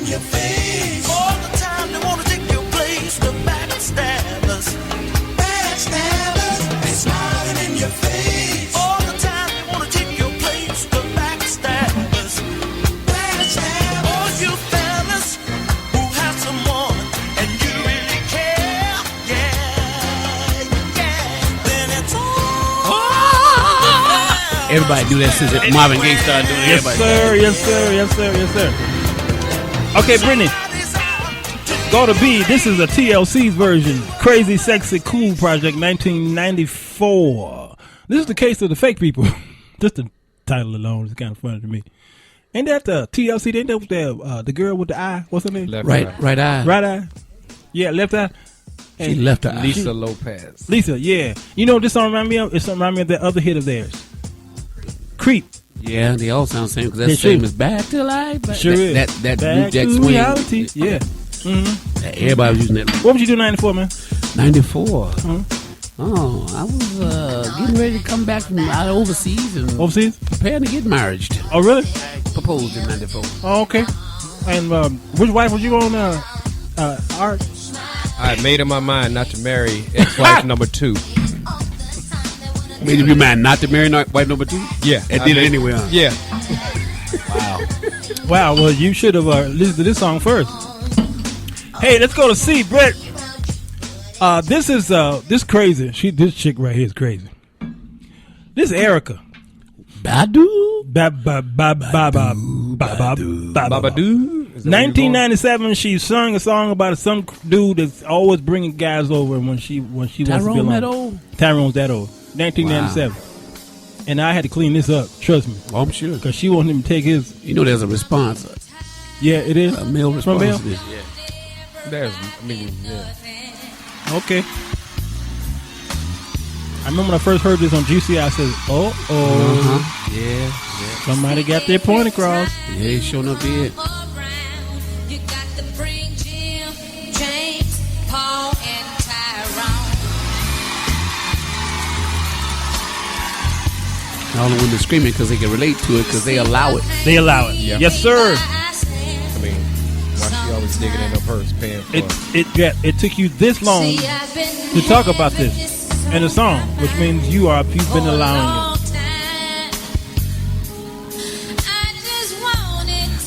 your face. All the time they want to take your place. The backstabbers. They smiling in your face. All the time they want to take your place. The backstabbers. All you fellas who have someone and you really care. Everybody do that since Marvin Gaye started doing it. Yes, Everybody sir. Yes, sir. Yes, sir. Yes, sir. Okay, Brittany. Go to B. This is a TLC's version. Crazy, Sexy, Cool Project, 1994. This is the case of the fake people. Just the title alone is kind of funny to me. Ain't that the TLC? Ain't that the girl with the eye? What's her name? Right eye. Right eye. Yeah, left eye. She left her eye. Lisa Lopez. Lisa, yeah. You know what this song remind me of? It remind me of that other hit of theirs. Creep. Yeah, they all sound the same because that's the same as Back to Life. Sure is. That Back New Jack to Swing. reality. Yeah. Mm-hmm. Everybody was using that. What would you do in 94, man? 94. Mm-hmm. Oh, I was getting ready to come back from out overseas and preparing to get married. Oh, really? Proposed in 94. Oh, okay. And which wife was you on, Art? I made up my mind not to marry ex-wife number 2. Made up your mind not to marry wife number 2? Yeah. And did it anyway, huh? Yeah. Wow, well, you should have listened to this song first. Hey, let's go to C, Brett. This is this crazy. This chick right here is crazy. This is Erica. Badu. Babadoo. 1997, she sung a song about some dude that's always bringing guys over when she wants to be Tyrone alone. that old? Tyrone's that old. 1997. Wow. And I had to clean this up. Trust me. Oh, I'm sure. Because she wanted him to take his. You know, there's a response. Yeah, it is. A male response. From male? Yeah. Yeah. Okay. I remember when I first heard this on GCI, I said, Yeah. Somebody got their point across. Yeah, he sure enough did. You got to bring Jim, James, Paul, and Tyrone. All the women screaming because they can relate to it because they allow it. They allow it. Yeah. Yes, sir. I mean, why she always digging in her purse paying for It took you this long to talk about this in a song, which means you've been allowing it.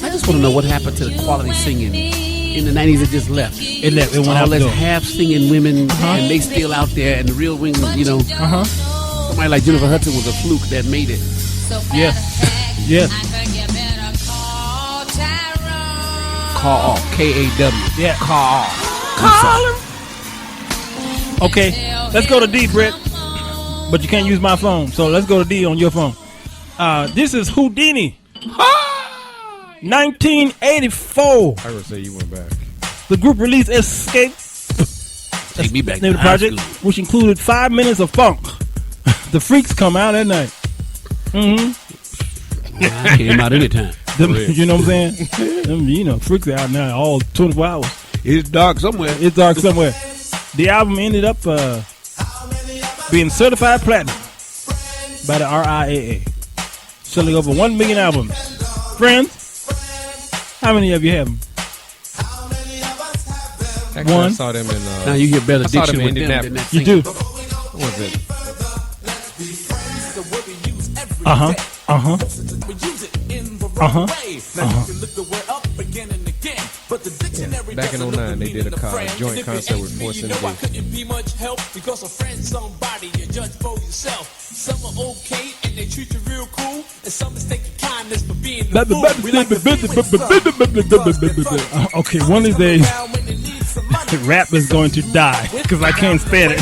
I just want to know what happened to the quality singing in the 90s. It just left. It left. It went out all the this door. half singing women, and they still out there, and the real women, somebody like Jennifer Hudson was a fluke that made it. Yes. Yes. Call K-A-W. Yeah. Call him. Okay, let's go to D, Britt. But you can't use my phone, so let's go to D on your phone. This is Houdini. 1984. I would say you went back. The group released Escape. Take me back to the project, which included 5 minutes of funk. The Freaks come out at night. I came out anytime. You know what I'm saying? Freaks are out now all 24 hours. It's dark somewhere. The album ended up being certified platinum by the RIAA, selling over 1 million albums. Friends, how many of you have them? Actually, One. I saw them in. Now you get better I saw diction them in with them than Indianapolis. that You do. What was it? Back in 09, they did a joint concert with Force and Couldn't be much help because a friend, somebody, you judge for yourself. Some are okay and they treat you real cool, and some mistake your kindness for being the fool. We like to Okay, one of these days, the rap is going to die because I can't stand it.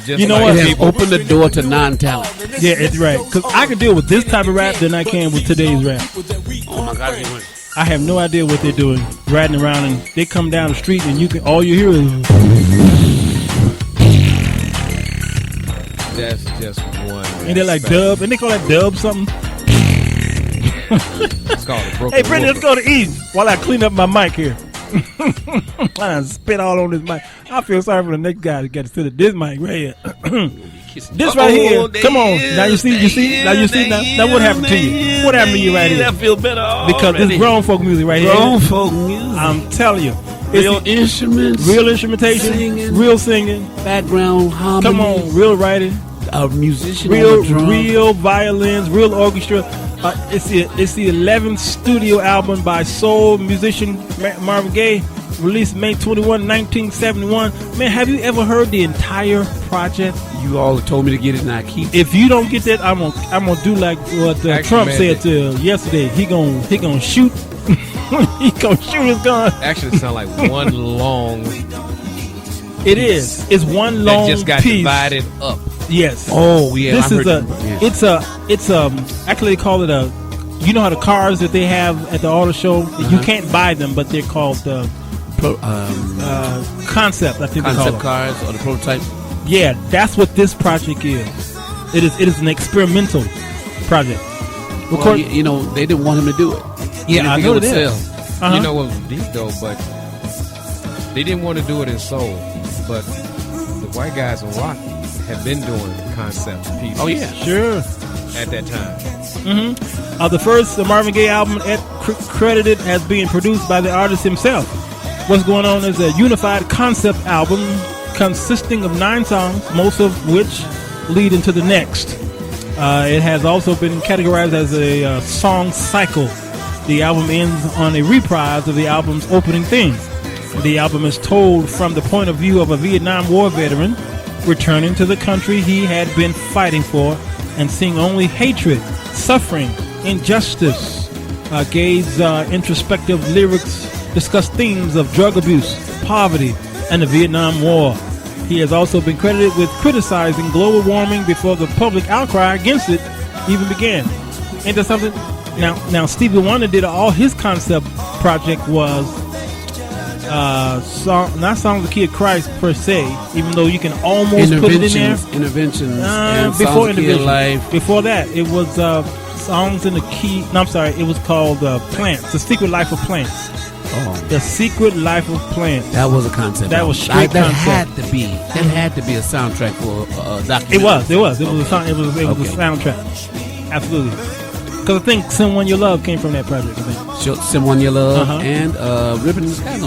You know what? It has opened the door to non-talent. Yeah, it's right. Because I can deal with this type of rap than I can with today's rap. Oh my God! I have no idea what they're doing, riding around, and they come down the street, and all you hear is. That's just one. And they're like dub, and they call that dub something. It's called a broken Hey, Brittany, let's go to E while I clean up my mic here. I spit all on this mic. I feel sorry for the next guy that got to sit at this mic right here. This right here. Come on. Now you see. Now what happened to you? What happened to you right here? I feel better already. Because this grown folk music right here. Grown folk music. I'm telling you. Real instruments. Real instrumentation. Singing. Real singing. Background harmony. Come on. Real writing. A musician. Real violins. Real orchestra. It's the 11th studio album by soul musician Marvin Gaye, released May 21, 1971. Man, have you ever heard the entire project? You all told me to get it, and I keep. If you don't get that, I'm gonna do like what Trump said yesterday. He gonna shoot. He gonna shoot his gun. Actually, it sounds like one long. It is. It's one long that just got piece. divided up. Yes. Oh yeah. This is It's actually they call it a. You know how the cars that they have at the auto show, you can't buy them, but they're called concept. I think they call concept them. cars or the prototype. Yeah, that's what this project is. It is an experimental project. Well, you know, they didn't want him to do it. Yeah, I know it is. You know what was deep though, but they didn't want to do it in soul. But the white guys in rock have been doing concept pieces. Oh yeah, sure. At that time. The first Marvin Gaye album credited as being produced by the artist himself. What's going on is a unified concept album consisting of 9 songs, most of which lead into the next. It has also been categorized as a song cycle. The album ends on a reprise of the album's opening theme. The album is told from the point of view of a Vietnam War veteran returning to the country he had been fighting for and seeing only hatred, suffering, injustice. Gaye's introspective lyrics discuss themes of drug abuse, poverty, and the Vietnam War. He has also been credited with criticizing global warming before the public outcry against it even began. Ain't that something? Now Stevie Wonder did all his concept project was not Songs of Kid Christ per se, even though you can almost put it in there. Interventions. And Before Songs of Kid Intervention. Life. Before that, it was Songs in the Key. No, I'm sorry. It was called Plants. The Secret Life of Plants. Oh. The Secret Life of Plants. That was a concept. That was straight that concept. That had to be a soundtrack for a documentary. It was a Okay. soundtrack. Absolutely. Because I think "Someone You Love" came from that project. I think. Someone You Love and Ribbon in the Sky.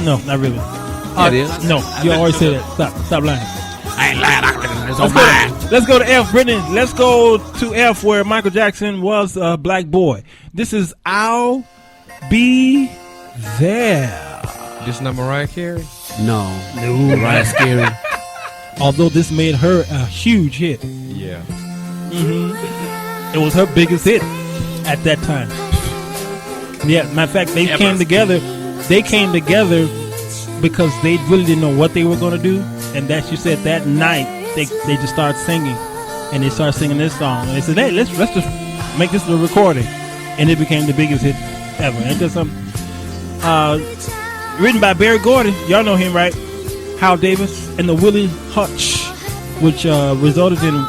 No, not really. It is. No, you always say that. Stop lying. I ain't lying. It's on mine. Let's go to F, Brittany. Let's go to F, where Michael Jackson was a black boy. This is "I'll Be There." This not Mariah Carey? No. Mariah Carey. Although this made her a huge hit. Yeah. It was her biggest hit at that time. Yeah, matter of fact, they came together. They came together because they really didn't know what they were going to do, and that she said that night they just started singing, and they started singing this song, and they said, "Hey, let's just make this a recording," and it became the biggest hit ever. Ain't that something? Written by Barry Gordy, y'all know him, right? Hal Davis and the Willie Hutch, which resulted in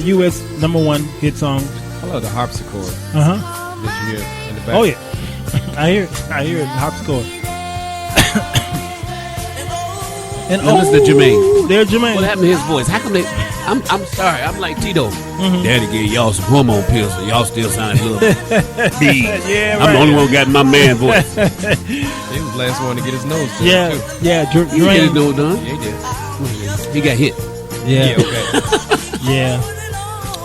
U.S. #1 hit song. I love the harpsichord. That you hear in the back. Oh yeah, I hear it. The harpsichord. And listen to Jermaine. There's Jermaine. What happened to his voice? How come they? I'm sorry. I'm like Tito. Daddy gave y'all some hormone pills, so y'all still sound a little big. Yeah, I'm the only one who got my man voice. He was the last one to get his nose done. Yeah, too. yeah. He get his nose done. Yeah, he did. He got hit. Yeah, okay. yeah.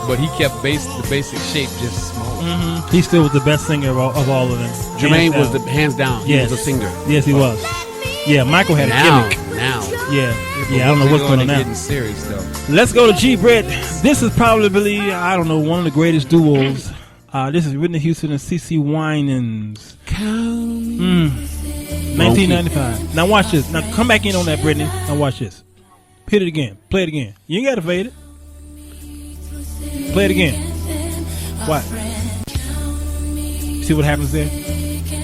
But he kept the basic shape just small. He still was the best singer of all of them. Jermaine was hands down. He Yes. was a singer. Yes, he was. Yeah, Michael had a gimmick. Now. Yeah, I don't know what's going on now. Getting serious though. Let's go to G. Britt. This is probably, I don't know, one of the greatest duos. This is Whitney Houston and CeCe Winans. 1995. Now watch this. Now come back in on that, Brittany. Now watch this. Hit it again. Play it again. You ain't got to fade it. Play it again. What? See what happens there?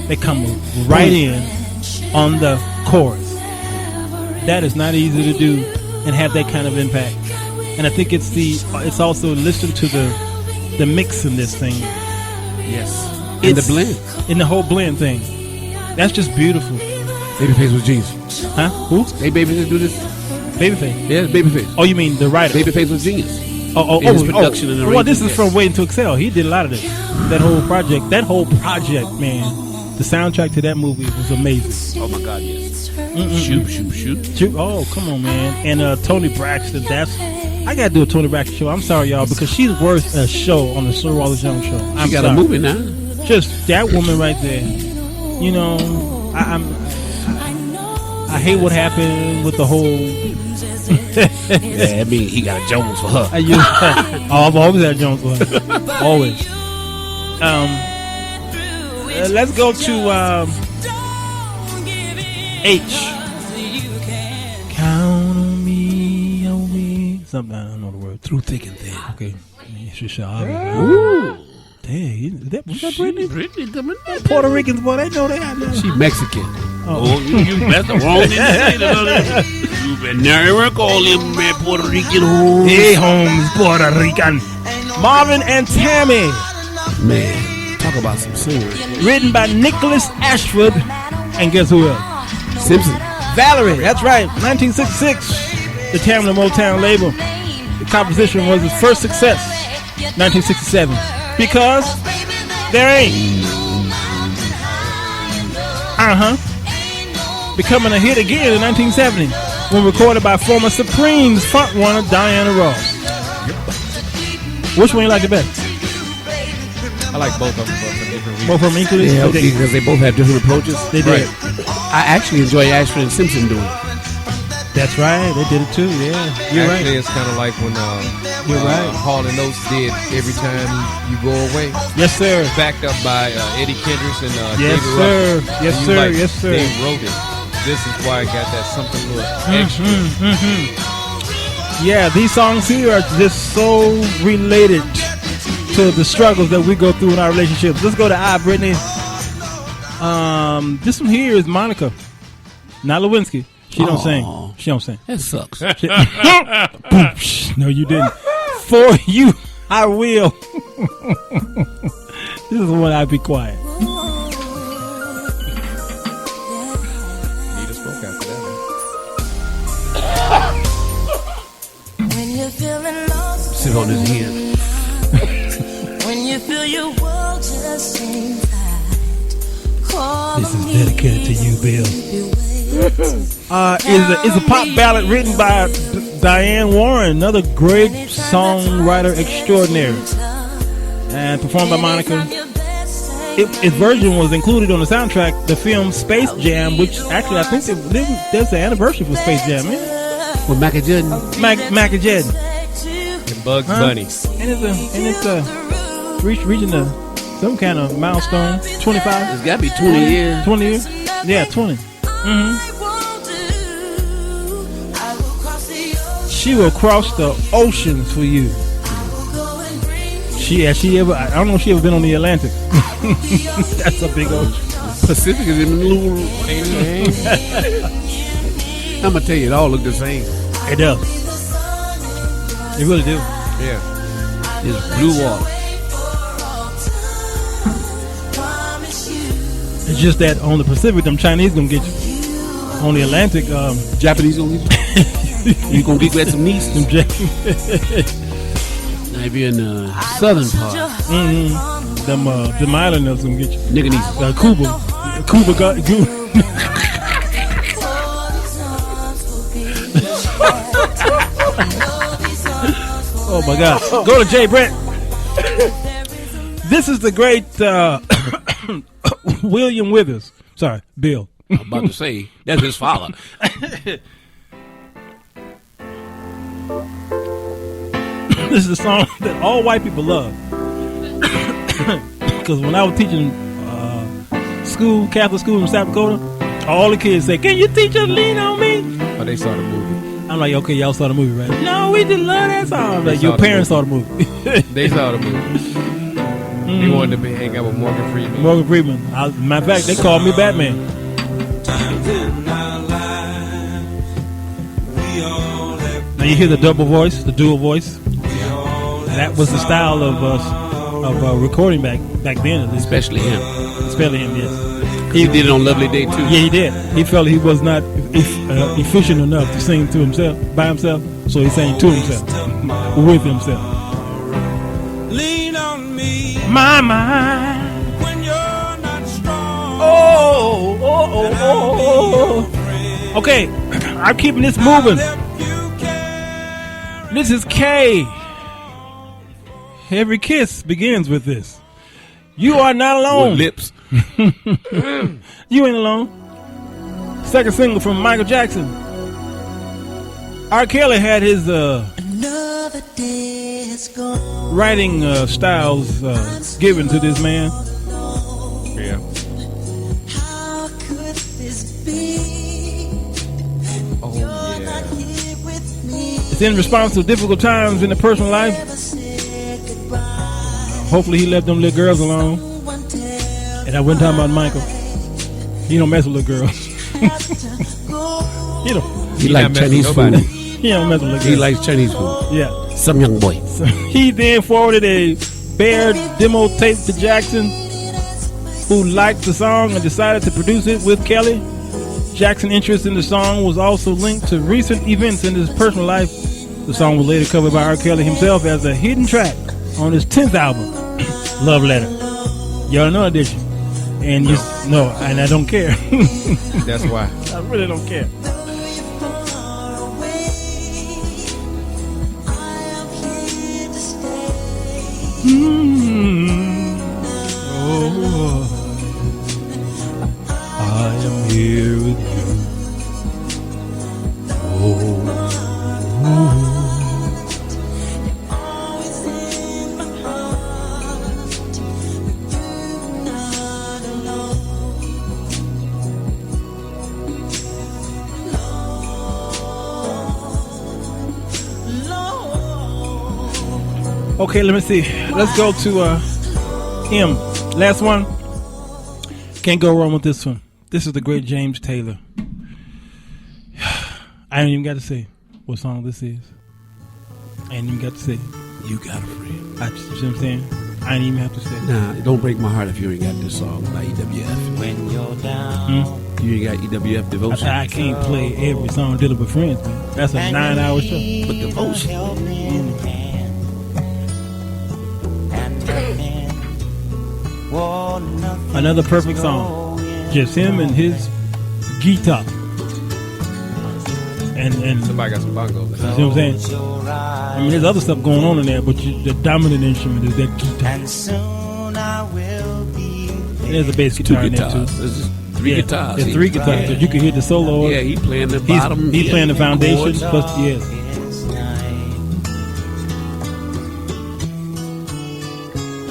They come right in on the chorus. That is not easy to do and have that kind of impact. And I think it's also listen to the mix in this thing. Yes. And the blend. In the whole blend thing. That's just beautiful. Babyface was genius. Huh? Who? Hey, Babyface do this? Babyface. Yeah, Babyface. Oh, you mean the writer? Babyface was genius. Oh, his production and well, this is arrangement, from Waiting to Excel. He did a lot of this. That whole project, man. The soundtrack to that movie was amazing. Oh my God, yes. Shoot. Oh, come on, man. And Toni Braxton. I gotta do a Toni Braxton show. I'm sorry, y'all, because she's worth a show on the Sir Wallace Jones show. She got a movie now. Just that woman right there. You know, I hate what happened with the whole. Yeah, I mean, he got a Jones for her. I've always had Jones for her. Always. Let's go to H. Count on me, something, I don't know the word. Through thick and thin. Okay. Ooh. Dang, was that Brittany? Brittany coming in. Puerto Ricans, boy, they know they have that. She Mexican. Oh. That's the wrong thing to say. You been never call him a Puerto Rican home. Hey, Holmes, Puerto Rican. Marvin and Tammy. Man, talk about some singers. Written by Nicholas Ashford. And guess who else? Simpson. Valerie, that's right. 1966. The Tamla Motown label. The composition was his first success. 1967. Because there ain't. Becoming a hit again in 1970 when recorded by former Supremes frontrunner Diana Ross. Which one you like the best? I like both of them, but for different reasons. Both of them equally? Yeah, because they both have different approaches. They did. I actually enjoy Ashford and Simpson doing it. That's right. They did it too. Yeah, you're Actually, right. it's kind of like when You're right. Hall & Oates did Every Time You Go Away. Yes, sir. Backed up by Eddie Kendricks and Yes, David sir. Ruffin. Yes, And you sir. like, Yes, sir. They wrote it. This is why I got that something little extra. Yeah, these songs here are just so related to the struggles that we go through in our relationships. Let's go to I, Brittany. This one here is Monica, not Lewinsky. She don't sing. She don't sing. That sucks. No, you didn't. For you, I will. This is when I be quiet. Need a smoke after that. When you're feeling lost, Sit on his hand. when you feel your world just seems tight, This is dedicated to you, Bill. Is a pop ballad written by Diane Warren, another great songwriter extraordinary, and performed by Monica. Its version was included on the soundtrack, the film Space Jam, which actually I think there's the anniversary for Space Jam, man. With Mac and Jordan. Mac and Jed. And Bugs Bunny. And it's reaching some kind of milestone. 25. It's got to be 20 years. 20 years. Yeah, 20. She will cross the oceans for you. I don't know if she ever been on the Atlantic. That's a big ocean. Pacific is in the little. I'm gonna tell you, it all look the same. It does. It really do. Yeah. It's blue water. It's just that on the Pacific, them Chinese gonna get you. On the Atlantic, Japanese gonna get you. You gonna get Vietnamese. Now if you're in the southern part, them islanders gonna get you. Nigganese. Cuba got you. Oh my God! Go to Jay Brett. This is the great William Withers. Sorry, Bill. I'm about to say that's his father. This is a song that all white people love. Because when I was teaching school, Catholic school in South Dakota, all the kids say, "Can you teach us Lean on Me?" Oh, they saw the movie. I'm like, okay, y'all saw the movie, right? No, we just love that song. I'm like, your parents saw the movie. They saw the movie. They wanted to hang out with Morgan Freeman. Morgan Freeman. Matter of fact, they called me Batman. Now you hear the double voice, the dual voice. That was the style of recording back then, at least. Especially him. Yes. He did it on Lovely Day too. Yeah, he did. He felt he was not efficient enough to sing to himself by himself, so he sang to himself, with himself. Lean on me My mind. when you're not strong. Oh. Okay, I'm keeping this moving. This is K. Every kiss begins with this. You are not alone. With lips. You ain't alone. Second single from Michael Jackson. R. Kelly had his writing styles given to this man. Yeah. Oh yeah. It's in response to difficult times in the personal life. Hopefully he left them little girls alone. And I wasn't talking about Michael. He don't mess with little girls. He likes Chinese food. He don't mess with little girls. He likes Chinese food. Yeah. Some young boy. So he then forwarded a bare demo tape to Jackson, who liked the song and decided to produce it with Kelly. Jackson's interest in the song was also linked to recent events in his personal life. The song was later covered by R. Kelly himself as a hidden track on his 10th album, Love Letter. Y'all know it, did you? And you no, and I don't care. That's why. I really don't care. Oh, I am here with you. Okay, let me see. Let's go to M. Last one. Can't go wrong with this one. This is the great James Taylor. I ain't even got to say what song this is. I ain't even got to say it. You got a friend. You see what I'm saying? I ain't even have to say it. Nah, it don't break my heart if you ain't got this song by EWF. When you're down. You ain't got EWF Devotion. I can't play every song dealing with friends, man. That's a 9-hour show. But Devotion. Another perfect song. Just him and his guitar. And Somebody got some bongos. you see what I'm saying? I mean, there's other stuff going on in there, but the dominant instrument is that guitar. And soon I will be. And there's a bass guitar in there too. There's three guitars. There's three guitars. So you can hear the solo. Yeah, he playing the bottom. He's playing the foundation. chords. Plus, yes.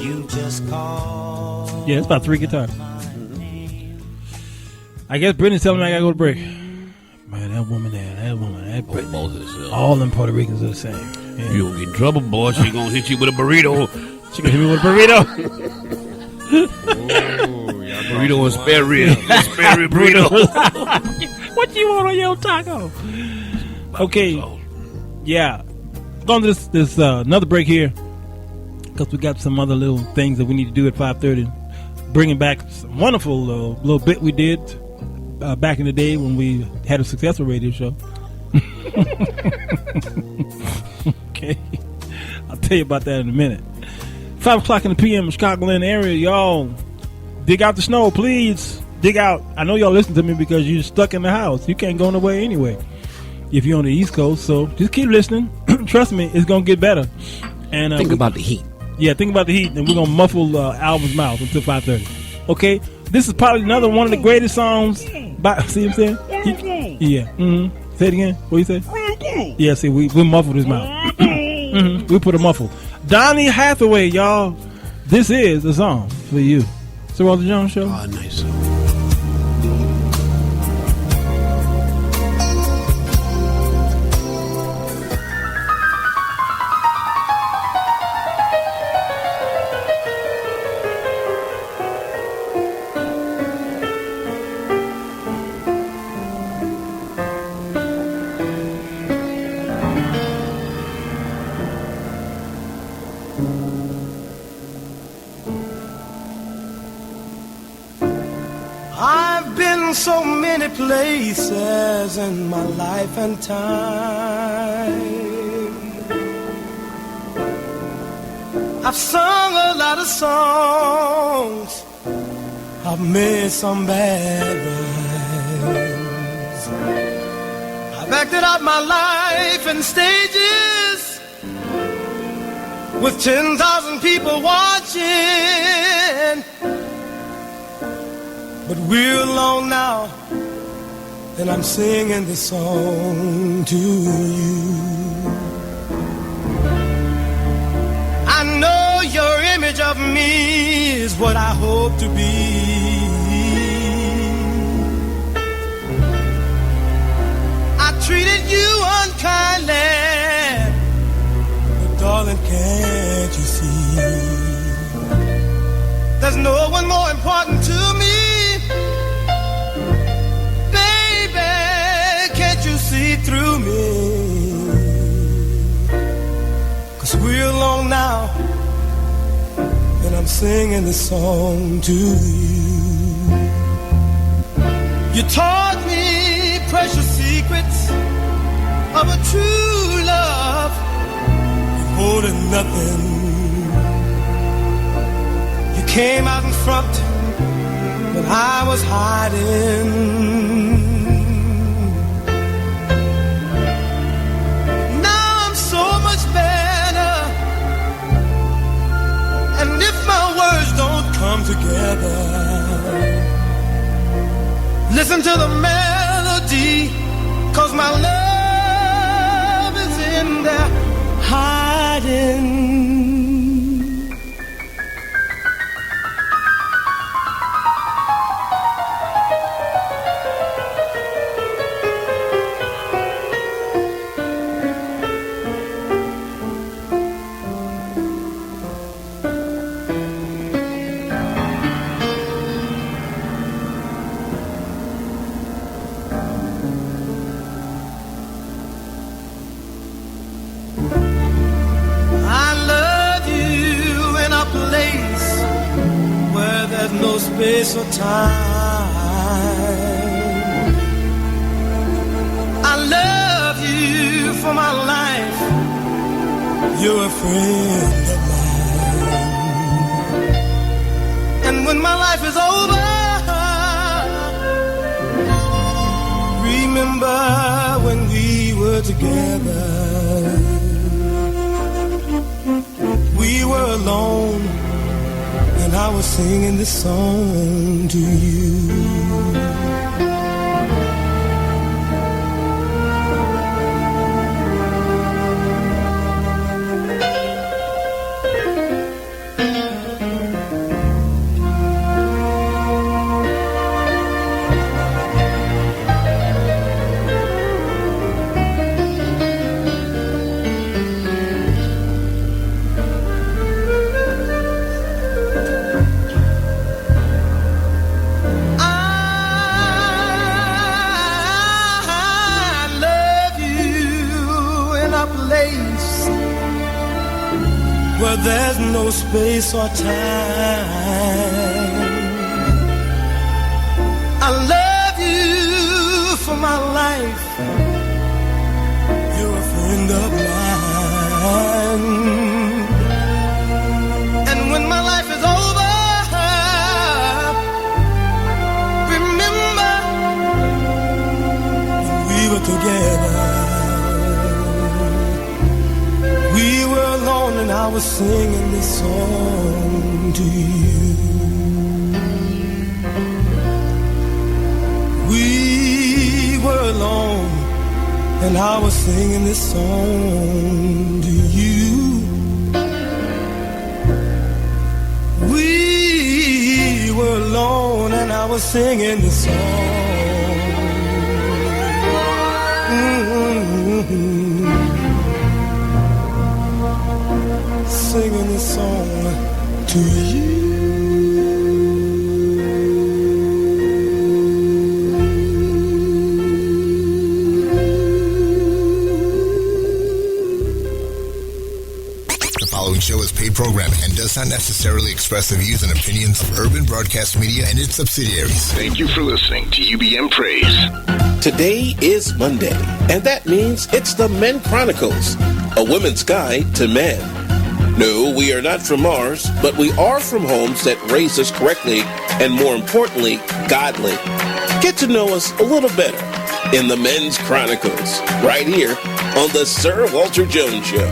You just call. Yeah, it's about 3 guitars. I guess Brittany's telling me I gotta go to break. Man, that woman, that Brittany. All them Puerto Ricans are the same. Yeah. You gonna get in trouble, boy. She gonna hit you with a burrito. She gonna hit me with a burrito. Burrito and spare rib. Spare rib burrito. What you want on your taco? Okay. Yeah. Going to this another break here because we got some other little things that we need to do at 5:30. Bringing back some wonderful little bit we did back in the day when we had a successful radio show. Okay. I'll tell you about that in a minute. 5 o'clock in the PM in Chicagoland area, y'all. Dig out the snow, please. Dig out. I know y'all listen to me because you're stuck in the house. You can't go nowhere anyway if you're on the East Coast. So just keep listening. Trust me, it's going to get better. And Think about the heat. Yeah, think about the heat, and we're going to muffle Alvin's mouth until 5:30. Okay? This is probably another one of the greatest songs. By, see what I'm saying? Yeah. Mm-hmm. Say it again. What do you say? Yeah, see, we muffled his mouth. Mm-hmm. We put a muffle. Donny Hathaway, y'all. This is a song for you. Sir Walter Jones Show. Oh, nice. I've been so many places in my life and time. I've sung a lot of songs. I've made some bad rhymes. I've acted out my life in stages with 10,000 people watching. But we're alone now, and I'm singing this song to you. I know your image of me is what I hope to be. I treated you unkindly, but darling, can't you see? There's no one more important to me. See through me, 'cause we're alone now, and I'm singing this song to you. You taught me precious secrets of a true love, holding nothing. You came out in front when I was hiding. Come together, listen to the melody, 'cause my love is in there hiding. No space or time. I love you for my life. You're a friend of mine. And when my life is over, remember when we were together. We were alone, and I was singing this song to you. Where there's no space or time. I love you for my life. You're a friend of mine. And when my life is over, remember when we were together. We were alone and I was singing this song to you. We were alone and I was singing this song to you. We were alone and I was singing this song. Mm-hmm. Singing this song to you. The following show is paid programming and does not necessarily express the views and opinions of Urban Broadcast Media and its subsidiaries. Thank you for listening to UBM Praise. Today is Monday, and that means it's the Men Chronicles, a women's guide to men. No, we are not from Mars, but we are from homes that raise us correctly and, more importantly, godly. Get to know us a little better in the Men's Chronicles, right here on the Sir Walter Jones Show.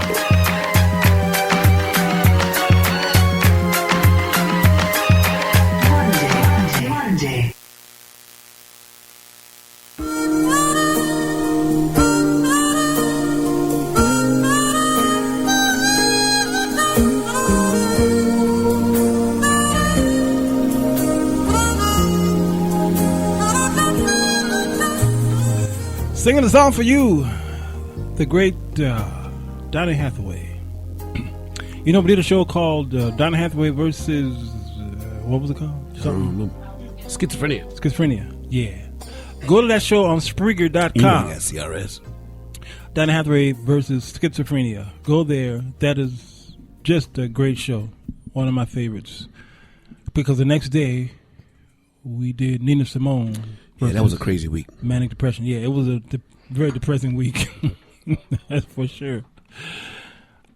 Singing a song for you, the great Donny Hathaway. You know, we did a show called Donny Hathaway versus, what was it called? Schizophrenia, yeah. Go to that show on Spreaker.com. You know, got CRS. Donny Hathaway versus Schizophrenia. Go there. That is just a great show. One of my favorites. Because the next day, we did Nina Simone. Yeah, that was a crazy week. Manic Depression. Yeah, it was a very depressing week. That's for sure.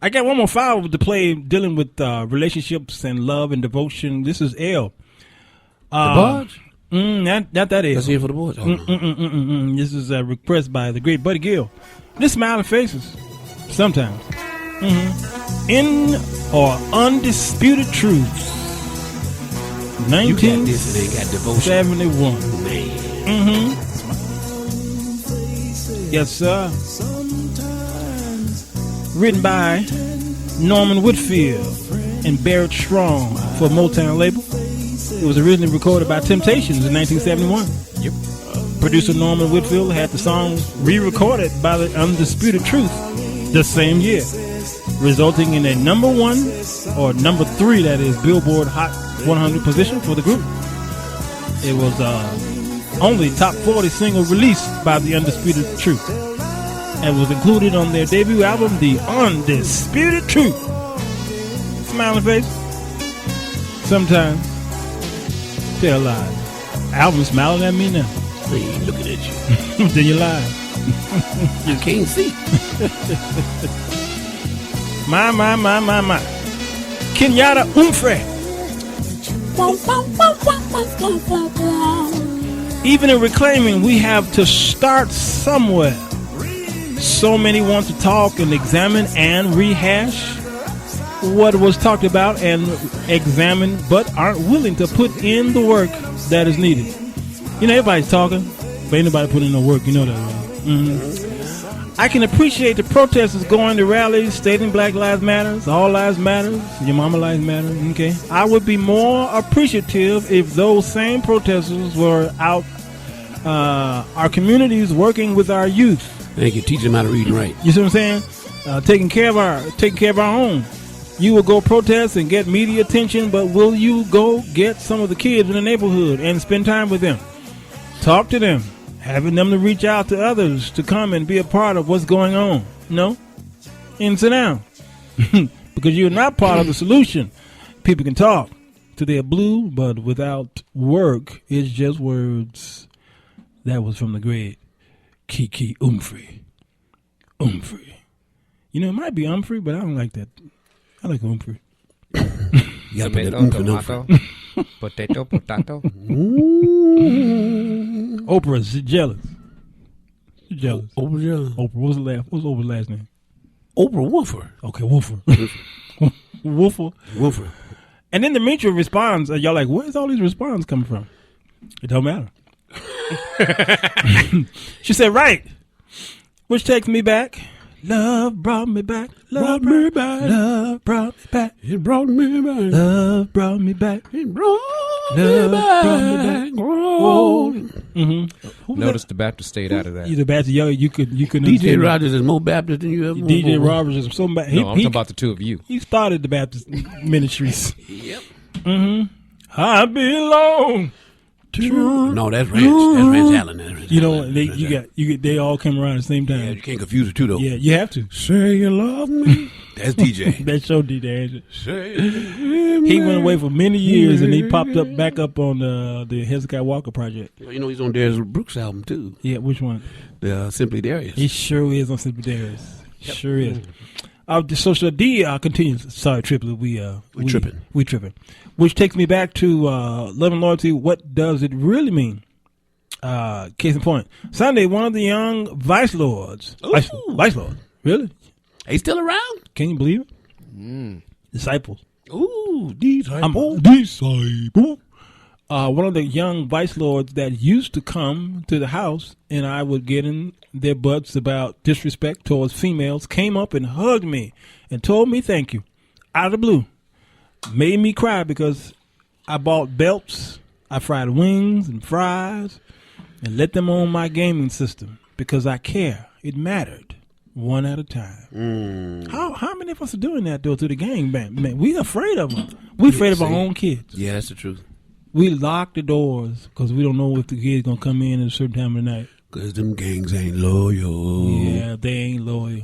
I got one more file to play dealing with relationships and love and devotion. This is L. The Barge? Not that L. That's here for the boys. Oh, no. This is a request by the great Buddy Gill. This Smiling Faces. Sometimes. In or Undisputed Truth. You got this and they got devotion. 71. Man. Yes, sir. Written by Norman Whitfield and Barrett Strong for a Motown label. It was originally recorded by Temptations in 1971. Yep. Producer Norman Whitfield had the song re-recorded by the Undisputed Truth the same year, resulting in a number 1 or number 3, that is, Billboard Hot 100 position for the group. It was only top 40 single released by the Undisputed Truth and was included on their debut album, The Undisputed Truth. Smiling face. Sometimes. Tell lies. Album smiling at me now. Hey, looking at you. Then you lie. You can't see. My. Kenyatta Umphrey. Even in reclaiming, we have to start somewhere. So many want to talk and examine and rehash what was talked about and examined, but aren't willing to put in the work that is needed. You know, everybody's talking, but ain't nobody putting in the work. You know that, right? I can appreciate the protesters going to rallies stating Black Lives Matter, All Lives Matter, Your Mama Lives Matter. Okay, I would be more appreciative if those same protesters were out our communities working with our youth. Thank you. Teach them how to read and write. You see what I'm saying? Taking care of our own. You will go protest and get media attention, but will you go get some of the kids in the neighborhood and spend time with them? Talk to them, having them to reach out to others to come and be a part of what's going on. No? And sit down. Because you're not part of the solution. People can talk till they're blue, but without work, it's just words. That was from the great Kiki Umphrey. You know, it might be Umphrey, but I don't like that. I like Umphrey. You gotta put that Tomato, potato. Oprah's jealous. She's jealous. Oprah jealous. Oprah, what's Oprah's last name? Oprah Wolfer. Okay, Wolfer. Wolfer. And then Demetria responds. Y'all like, where's all these responses coming from? It don't matter. She said, right. Which takes me back. Love brought me back. Love brought me back. Love brought me back. It brought me back. Love brought me back. It brought me back. Oh. Notice the Baptist stayed out of that. You the Baptist, you could DJ Rogers is more Baptist than you ever. DJ Rogers is so bad. No, I'm talking about the two of you. He started the Baptist ministries. Yep. I belong to. No, that's Rance. That's Rance Allen. You know, they all come around at the same time. Yeah, you can't confuse the two though. Yeah, you have to. Say you love me. That's DJ. That show DJ. Say he went away for many years and he popped back up on the Hezekiah Walker project. You know, he's on Darius Brooks' album too. Yeah, which one? The Simply Darius. He sure is on Simply Darius. Yep. Sure is. The social D continues. Sorry, Triplett. We tripping. Which takes me back to love and loyalty. What does it really mean? Case in point. Sunday, one of the young vice lords. Vice lord. Really? Are you still around? Can you believe it? Disciples. Ooh, disciple. Disciple. One of the young vice lords that used to come to the house and I would get in their butts about disrespect towards females came up and hugged me and told me thank you out of the blue. Made me cry because I bought belts, I fried wings and fries and let them on my gaming system because I care. It mattered. One at a time. How many of us are doing that though to the gang bang? Man, we afraid of them. We afraid of our own kids. Yeah, that's the truth. We lock the doors because we don't know if the kid's gonna come in at a certain time of the night. Because them gangs ain't loyal. Yeah, they ain't loyal.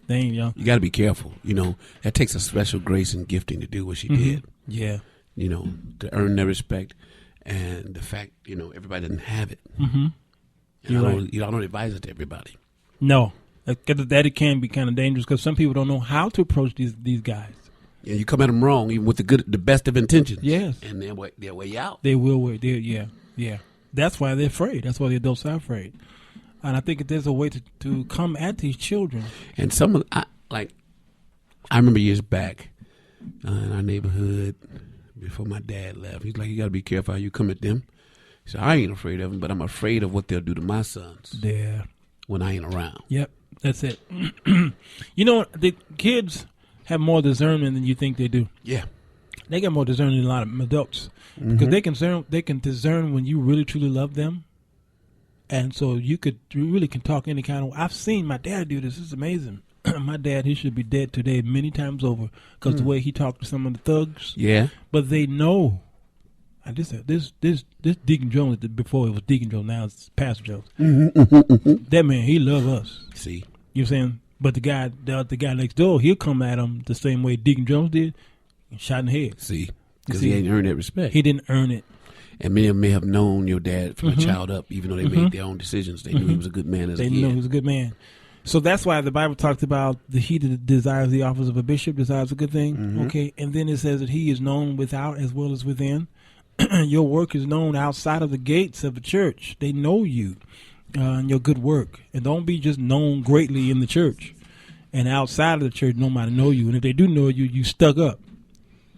They ain't young. You got to be careful. You know, that takes a special grace and gifting to do what she did. Yeah. You know, to earn their respect and the fact, you know, everybody doesn't have it. And I don't advise it to everybody. No. That it can be kind of dangerous because some people don't know how to approach these guys. And you come at them wrong, even with the best of intentions. Yes. And they'll weigh you out. They will weigh. Yeah. That's why they're afraid. That's why the adults are afraid. And I think if there's a way to come at these children. And I remember years back in our neighborhood before my dad left. He's like, you got to be careful how you come at them. He said, I ain't afraid of them, but I'm afraid of what they'll do to my sons. Yeah. When I ain't around. Yep. That's it. You know, the kids have more discernment than you think they do. Yeah. They got more discernment than a lot of adults. Because they can discern when you really, truly love them. And so you really can talk any kind of. I've seen my dad do this. It's amazing. My dad, he should be dead today many times over because the way he talked to some of the thugs. Yeah. But they know. This Deacon Jones, before it was Deacon Jones, now it's Pastor Jones. That man, he love us. See. You know what I'm saying? But the guy next door, he'll come at him the same way Deacon Jones did, and shot in the head. See. Because he ain't earned that respect. He didn't earn it. And many of them may have known your dad from a child up, even though they made their own decisions. They knew he was a good man as a kid. They knew he was a good man. So that's why the Bible talks about he that desires the office of a bishop desires a good thing. Okay, and then it says that he is known without as well as within. Your work is known outside of the gates of the church. They know you and your good work. And don't be just known greatly in the church. And outside of the church, nobody know you. And if they do know you, you stuck up.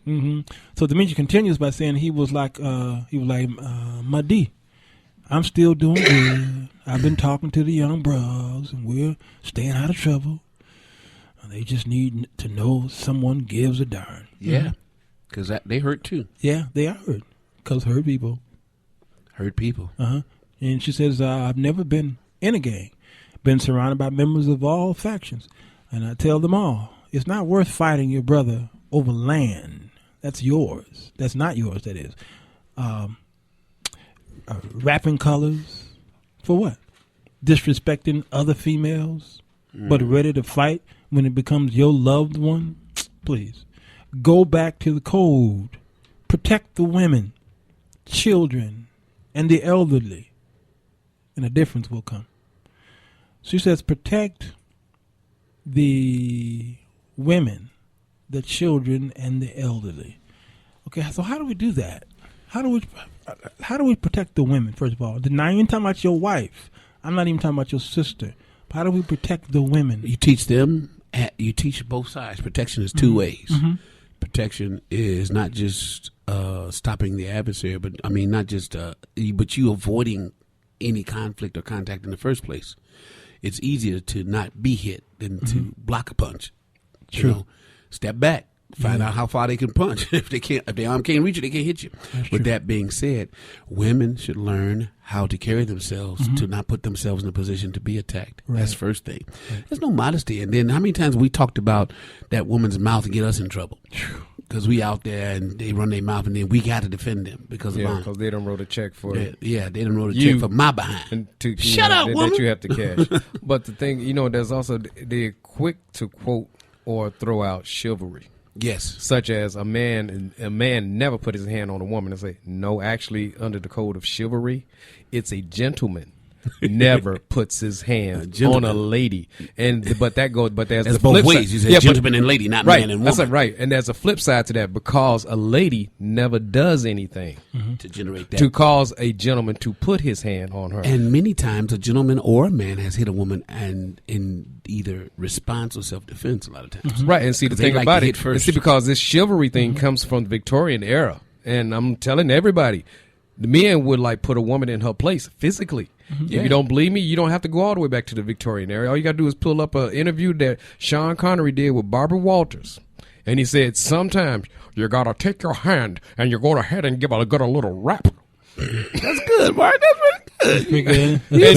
So Demetria continues by saying he was like Madi. I'm still doing good. I've been talking to the young bros, and we're staying out of trouble. They just need to know someone gives a darn. Yeah, because they hurt too. Yeah, they are hurt. Because hurt people. Hurt people. And she says, I've never been in a gang. Been surrounded by members of all factions. And I tell them all, it's not worth fighting your brother over land. That's yours. That's not yours, that is. Rapping colors. For what? Disrespecting other females, but ready to fight when it becomes your loved one? Please. Go back to the code. Protect the women, children, and the elderly. And a difference will come. She says protect the women, the children, and the elderly. Okay, so how do we do that? How do we protect the women, first of all? Now, you ain't talking about your wife. I'm not even talking about your sister. But how do we protect the women? You teach them. You teach both sides. Protection is two ways. Protection is not just stopping the adversary, but I mean not just but you avoiding any conflict or contact in the first place. It's easier to not be hit than to block a punch. True. You know, step back. Find out how far they can punch. If their arm can't reach you, they can't hit you. With that being said, women should learn how to carry themselves to not put themselves in a position to be attacked. Right. That's first thing. There's no modesty. And then how many times we talked about that woman's mouth and get us in trouble? Because we out there and they run their mouth and then we got to defend them because of because they done wrote a check for it. Yeah, they done wrote a check for my behind. And Shut up, woman. That you have to cash. But the thing, there's also, they're quick to quote or throw out chivalry. Yes. Such as a man never put his hand on a woman and say, no, actually, under the code of chivalry, it's a gentleman never puts his hand on a lady. But there's the both flip ways. side. You said gentleman and lady, not man and woman. That's right. And there's a flip side to that because a lady never does anything to generate that. To cause a gentleman to put his hand on her. And many times a gentleman or a man has hit a woman and in either response or self-defense a lot of times. Right. And see, the thing about it, because this chivalry thing comes from the Victorian era. And I'm telling everybody, the men would put a woman in her place physically. If you don't believe me, you don't have to go all the way back to the Victorian era. All you got to do is pull up an interview that Sean Connery did with Barbara Walters. And he said, sometimes you got to take your hand and you go ahead and give a little rap. That's good, Mark. That's You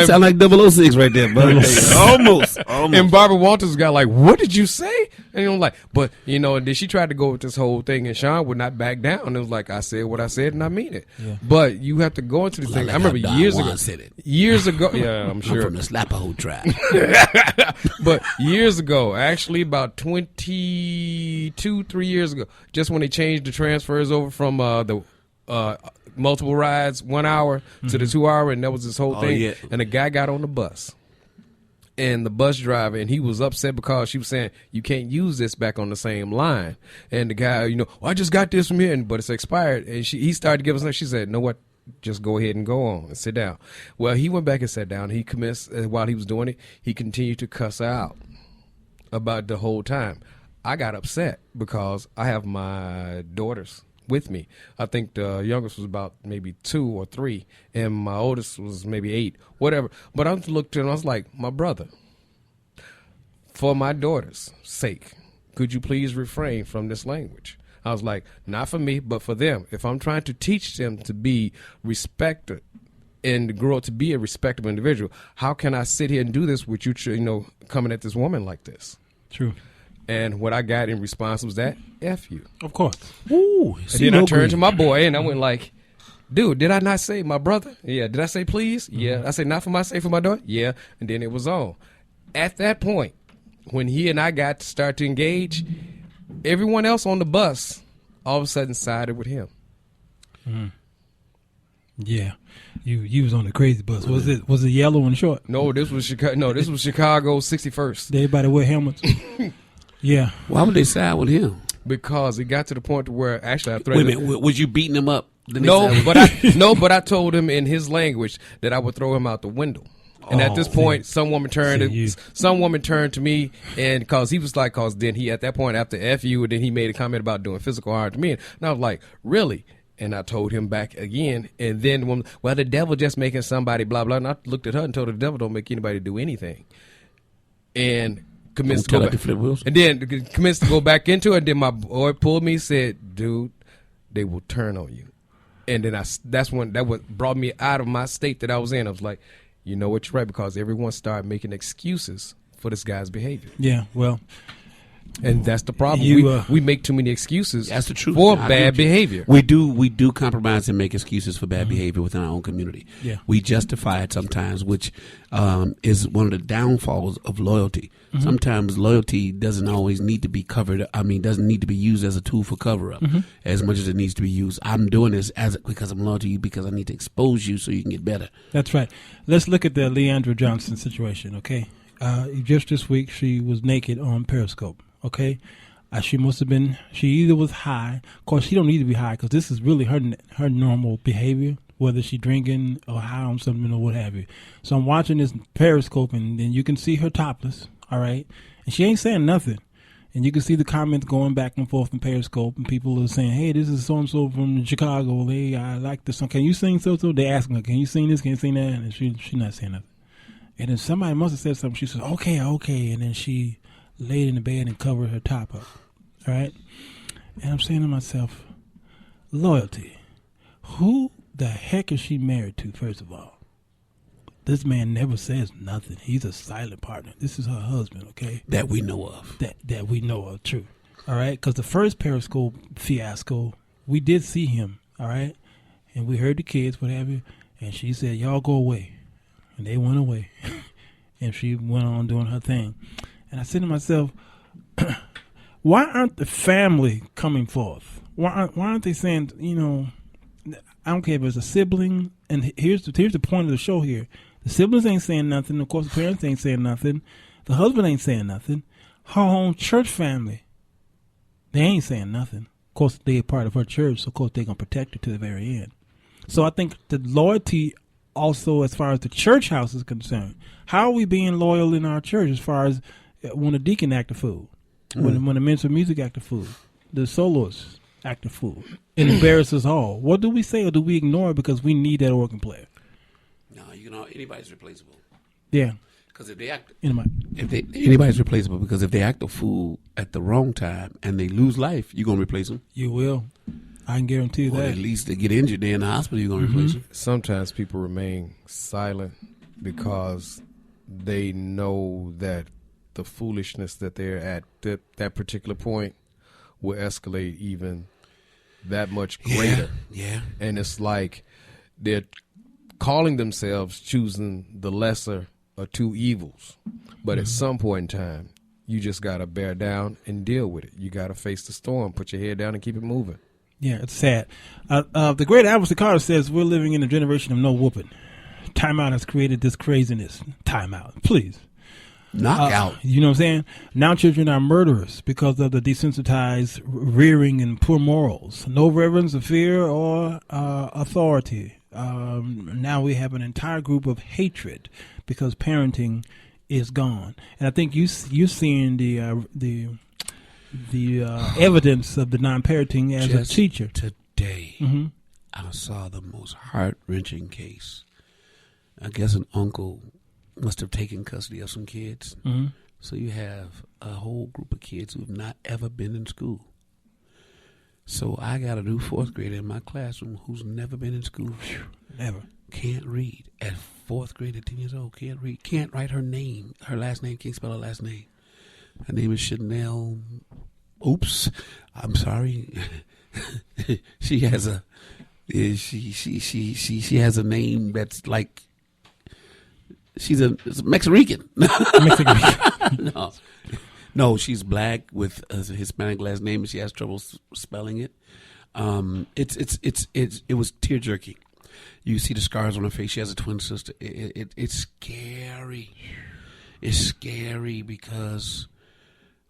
sound like 006 right there, bud. Almost. And Barbara Walters got like, what did you say? And I'm like, but then she tried to go with this whole thing, and Sean would not back down. It was like, I said what I said, and I mean it. Yeah. But you have to go into these things. I remember years ago. Years ago, yeah, I'm sure. I'm from the Slapahoe tribe. But years ago, actually about 22, 3 years ago, just when they changed the transfers over from the multiple rides, 1 hour to the 2 hour, and that was this whole thing. Yeah. And the guy got on the bus, and the bus driver, and he was upset because she was saying, you can't use this back on the same line. And the guy, I just got this from here, but it's expired. And he started to give us, she said, know what? Just go ahead and go on and sit down. Well, he went back and sat down. He commenced, while he was doing it, he continued to cuss her out about the whole time. I got upset because I have my daughters with me. I think the youngest was about maybe 2 or 3, and my oldest was maybe 8, whatever. But I looked at him, I was like, my brother, for my daughter's sake, could you please refrain from this language? I was like, not for me, but for them. If I'm trying to teach them to be respected and grow up to be a respectable individual, how can I sit here and do this with you, coming at this woman like this? True. And what I got in response was that, F you. Of course. Ooh. And then I turned to my boy, and I went like, dude, did I not say my brother? Yeah. Did I say please? Yeah. I said not for my sake, for my daughter? Yeah. And then it was on. At that point, when he and I got to start to engage, everyone else on the bus all of a sudden sided with him. Mm. Yeah. You was on the crazy bus. Was it yellow and short? No, this was Chicago. No, this was Chicago 61st. Did everybody wear helmets? Yeah. Why would they side with him? Because it got to the point where actually I threatened. Wait a minute, was you beating him up? No, but I told him in his language that I would throw him out the window. And at this point, some woman turned to me, and because he was like, then he at that point after F you, and then he made a comment about doing physical harm to me, and I was like, really? And I told him back again, and then the devil just making somebody blah blah. And I looked at her and told her the devil don't make anybody do anything, and commenced to go back. And then commenced to go back into it. And then my boy pulled me, said, "Dude, they will turn on you." And then that's when that brought me out of my state that I was in. I was like, you know what, you're right, because everyone started making excuses for this guy's behavior. Yeah, well. And that's the problem. We make too many excuses that's the truth. For bad behavior. We do compromise and make excuses for bad behavior within our own community. Yeah. We justify it sometimes, which is one of the downfalls of loyalty. Mm-hmm. Sometimes loyalty doesn't always need to be covered. Doesn't need to be used as a tool for cover up as much as it needs to be used. I'm doing this because I'm loyal to you because I need to expose you so you can get better. That's right. Let's look at the Leandra Johnson situation, okay? Just this week, she was naked on Periscope. Okay, she either was high. Of course, she don't need to be high because this is really her normal behavior, whether she's drinking or high on something or what have you. So I'm watching this Periscope, and then you can see her topless, all right? And she ain't saying nothing. And you can see the comments going back and forth in Periscope, and people are saying, hey, this is so-and-so from Chicago. Hey, I like this song. Can you sing so-so? They asking her, can you sing this? Can you sing that? And she's not saying nothing. And then somebody must have said something. She said, okay. And then she laid in the bed and covered her top up, all right? And I'm saying to myself, loyalty. Who the heck is she married to, first of all? This man never says nothing. He's a silent partner. This is her husband, okay? That we know of. That we know of, true. All right? Because the first Periscope fiasco, we did see him, all right? And we heard the kids, what have you, and she said, y'all go away. And they went away. And she went on doing her thing. And I said to myself, why aren't the family coming forth? Why aren't they saying, I don't care if it's a sibling. And here's the point of the show here. The siblings ain't saying nothing. Of course, the parents ain't saying nothing. The husband ain't saying nothing. Her own church family, they ain't saying nothing. Of course, they're part of her church, so of course they're going to protect her to the very end. So I think the loyalty also as far as the church house is concerned. How are we being loyal in our church as far as when the deacon act a fool, when the minister of music act a fool, the soloists act a fool, it embarrasses all. What do we say, or do we ignore it because we need that organ player? No, anybody's replaceable. Yeah, because if they act, anybody's replaceable because if they act a fool at the wrong time and they lose life, you're gonna replace them. You will. I can guarantee you Or that. at least they get injured, they're in the hospital, you're going to replace them. Sometimes people remain silent because they know that the foolishness that they're at that particular point will escalate even that much greater. Yeah. And it's like they're calling themselves choosing the lesser of two evils. But at some point in time, you just got to bear down and deal with it. You got to face the storm, put your head down and keep it moving. Yeah, it's sad. The great Albert Carter says we're living in a generation of no whooping. Timeout has created this craziness. Timeout, please. Knockout. You know what I'm saying? Now children are murderers because of the desensitized rearing and poor morals. No reverence of fear or authority. Now we have an entire group of hatred because parenting is gone. And I think you're seeing the evidence of the non-parenting as Just a teacher. Today, I saw the most heart-wrenching case. I guess an uncle must have taken custody of some kids. So you have a whole group of kids who have not ever been in school. So I got a new fourth grader in my classroom who's never been in school. Never. Can't read. At fourth grade, at 10 years old, can't read. Can't write her name. Her last name, can't spell her last name. Her name is Chanel. Oops. I'm sorry. She has a she has a name that's like she's a Mexican. No, she's black with a Hispanic last name, and she has trouble spelling it. It was tear jerking. You see the scars on her face. She has a twin sister. It's scary. It's scary because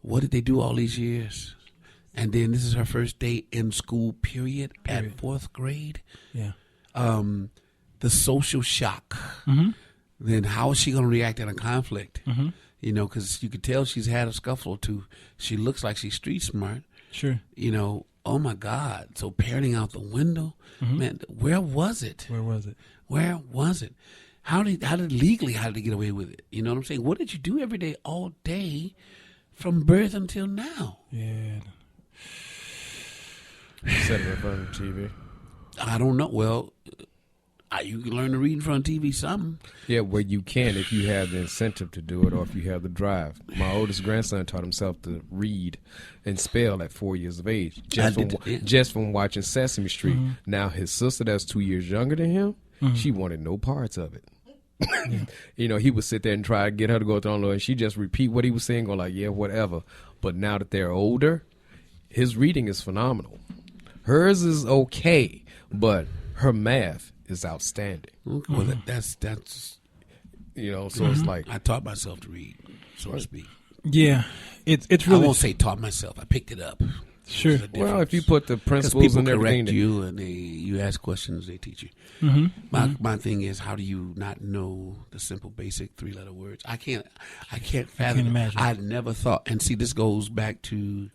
what did they do all these years? And then this is her first day in school, period. At fourth grade. Yeah. The social shock. Then how is she going to react in a conflict? You know, because you could tell she's had a scuffle or two. She looks like she's street smart. Sure. You know, oh my God. So parenting out the window, man, where was it? Where was it? Where was it? How did they get away with it? You know what I'm saying? What did you do every day, all day, from birth until now? Yeah. Set it in front of the TV. I don't know. Well, you can learn to read in front of TV something. Yeah, well, you can if you have the incentive to do it or if you have the drive. My oldest grandson taught himself to read and spell at 4 years of age, just from watching Sesame Street. Now, his sister that's 2 years younger than him, she wanted no parts of it. You know, he would sit there and try to get her to go through and she just repeat what he was saying, go like, yeah, whatever. But now that they're older, his reading is phenomenal. Hers is okay, but her math is outstanding. Okay. Well, that's you know, so it's like I taught myself to read, so to speak. Yeah, it's really. I won't say taught myself. I picked it up. Sure. Well, if you put the principles and everything, correct you and you ask questions, they teach you. My thing is, how do you not know the simple, basic 3-letter words? I can't fathom. I can't imagine. I never thought. And see, this goes back to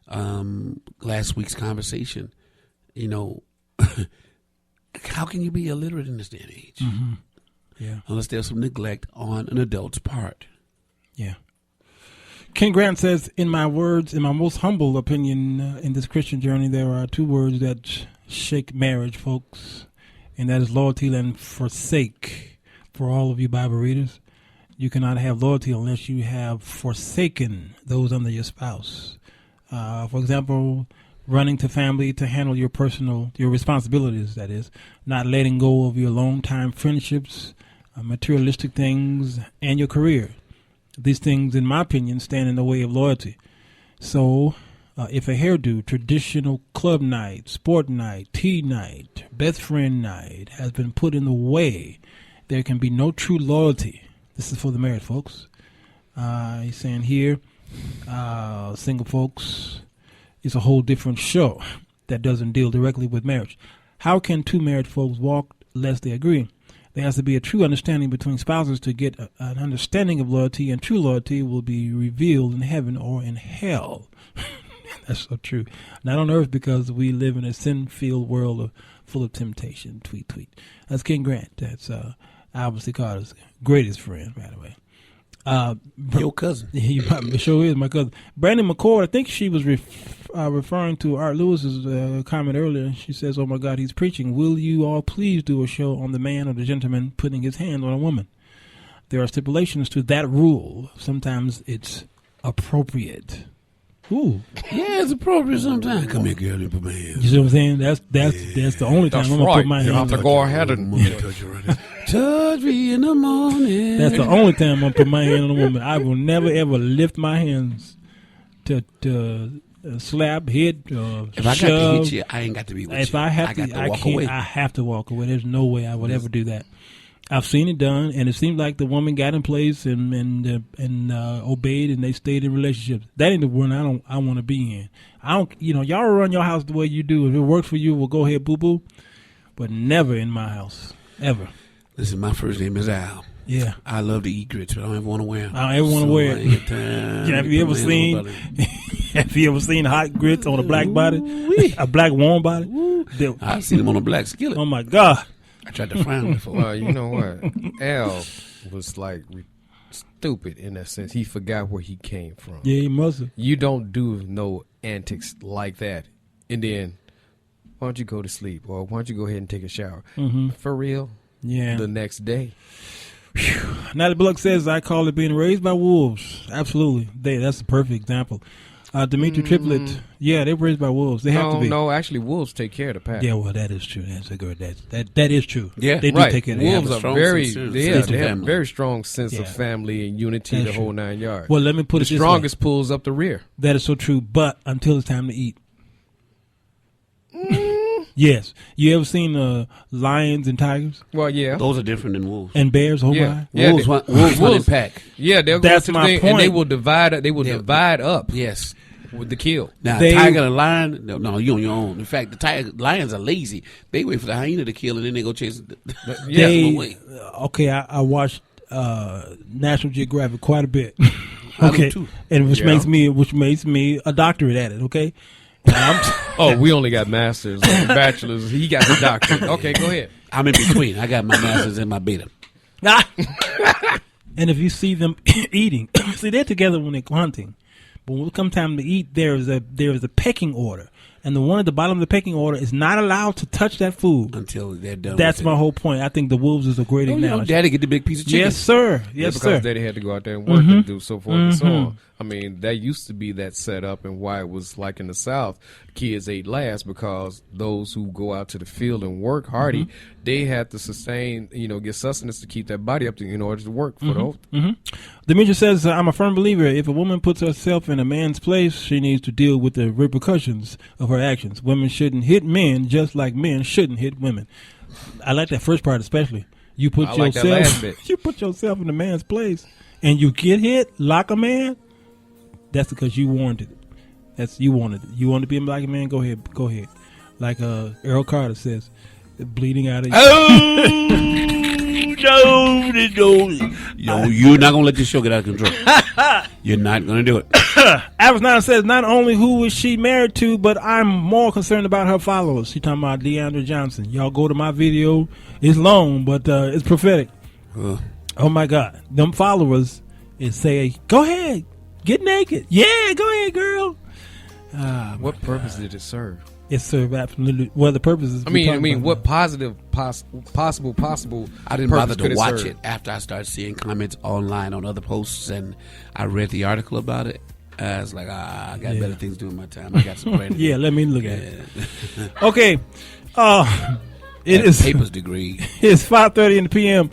last week's conversation. You know, how can you be illiterate in this day and age? Yeah. Unless there's some neglect on an adult's part. Yeah. Ken Grant says, in my most humble opinion, in this Christian journey, there are two words that shake marriage, folks, and that is loyalty and forsake. For all of you Bible readers, you cannot have loyalty unless you have forsaken those under your spouse. For example, running to family to handle your responsibilities, that is, not letting go of your long-time friendships, materialistic things, and your career. These things, in my opinion, stand in the way of loyalty. So, if a hairdo, traditional club night, sport night, tea night, best friend night has been put in the way, there can be no true loyalty. This is for the married folks. He's saying here, single folks, it's a whole different show that doesn't deal directly with marriage. How can two married folks walk lest they agree? There has to be a true understanding between spouses to get an understanding of loyalty, and true loyalty will be revealed in heaven or in hell. That's so true. Not on earth, because we live in a sin-filled world full of temptation. Tweet. That's Ken Grant. That's obviously Carter's greatest friend, by the way. Your cousin. He sure is my cousin. Brandon McCord, I think she was referring to Art Lewis's comment earlier. She says, "Oh my God, he's preaching. Will you all please do a show on the man or the gentleman putting his hand on a woman? There are stipulations to that rule. Sometimes it's appropriate." Ooh, yeah, it's appropriate sometimes. Come here, girl, and put my hand. You see what I'm saying? That's the only time I'm gonna put my hand. You have to go ahead and touch me in the morning. That's the only time I'm gonna put my hand on a woman. I will never ever lift my hands to slap, hit, if I shove. got to hit you, I ain't got to be with if you. I have got to, to I walk can't. away. I have to walk away. There's no way I would ever do that. I've seen it done, and it seemed like the woman got in place and obeyed, and they stayed in relationships. That ain't the one I want to be in. I don't. Y'all run your house the way you do. If it works for you, well, go ahead, boo boo. But never in my house, ever. Listen, my first name is Al. Yeah, I love to eat grits, but I don't ever want to wear them. I don't ever want to wear it. Have you ever seen? Have you ever seen hot grits on a black body, a black warm body? I've seen them on a black skillet. Oh my God! I tried to frown before. Well, you know what? Al was like stupid in that sense. He forgot where he came from. Yeah, he must have. You don't do no antics like that. And then, why don't you go to sleep? Or why don't you go ahead and take a shower? Mm-hmm. For real? Yeah. The next day. Now the book says, I call it being raised by wolves. Absolutely. That's the perfect example. Demetria Triplett, yeah, they were raised by wolves. They have to be. No, actually, wolves take care of the pack. Yeah, well, that is true. That's a good. That is true. Yeah, they do right. take care of the wolves. pack. Are very, they have a very strong sense of family and unity, That's the whole true. 9 yards. Well, let me put it the this way. strongest pulls up the rear. That is so true, but until it's time to eat. Yes. You ever seen lions and tigers? Well, yeah. Those are different than wolves. And bears? Oh, my. Yeah, wolves hunt in pack. Yeah, they'll go That's to the my thing, point. and they will divide up. They will divide up. Yes. With the kill. Now, tiger and lion, no, you on your own. In fact, lions are lazy. They wait for the hyena to kill, and then they go chase it away. Okay, I watched National Geographic quite a bit. Okay, too. And which makes me a doctorate at it. Okay. We only got masters, and bachelors. He got the doctorate. Okay, go ahead. I'm in between. I got my masters and my beta. And if you see them eating, see they're together when they're hunting. But when it comes time to eat, there is a pecking order, and the one at the bottom of the pecking order is not allowed to touch that food until they're done. That's my whole point. I think the wolves is a great analogy. Daddy get the big piece of chicken. Yes, sir. Yes, because sir. Daddy had to go out there and work and do so forth and so on. I mean, that used to be that setup, and why it was like in the South, kids ate last because those who go out to the field and work hardy, they had to sustain, get sustenance to keep that body up in order to work for the whole. Demetria says, I'm a firm believer. If a woman puts herself in a man's place, she needs to deal with the repercussions of her actions. Women shouldn't hit men just like men shouldn't hit women. I like that first part especially. You put you put yourself in a man's place and you get hit like a man. That's because you wanted it. You wanted it. You want to be like a man? Go ahead. Like Earl Carter says, bleeding out of you. No, you're not gonna let this show get out of control. You're not gonna do it. Average 9 says, not only who is she married to, but I'm more concerned about her followers. She talking about DeAndre Johnson. Y'all go to my video. It's long, but it's prophetic. Oh my God, them followers is say, go ahead. Get naked. Yeah, go ahead, girl. What purpose did it serve? It served absolutely. Well, the purpose is. I mean, what possible? I didn't bother to watch it after I started seeing comments online on other posts, and I read the article about it. I was like, I got better things to do in my time. I got some brand let me look at it. Okay. It is papers degree. It's 5:30 in the p.m.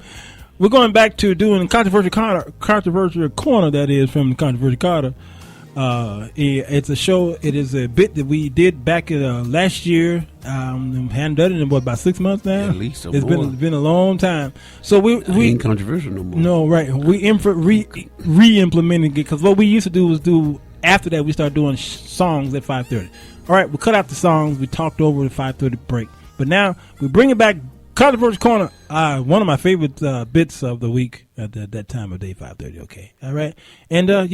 We're going back to doing controversial corner. That is from the Controversial Carter. It's a show. It is a bit that we did back last year. Hadn't done it in about 6 months now. At least it's been a long time. So we ain't controversial no more. No, right. We re-implementing it because what we used to do was after that we started doing songs at 5:30. All right, we cut out the songs. We talked over the 5:30 break, but now we bring it back. Controversial Corner, one of my favorite bits of the week at that time of day, 5:30. Okay, all right, and got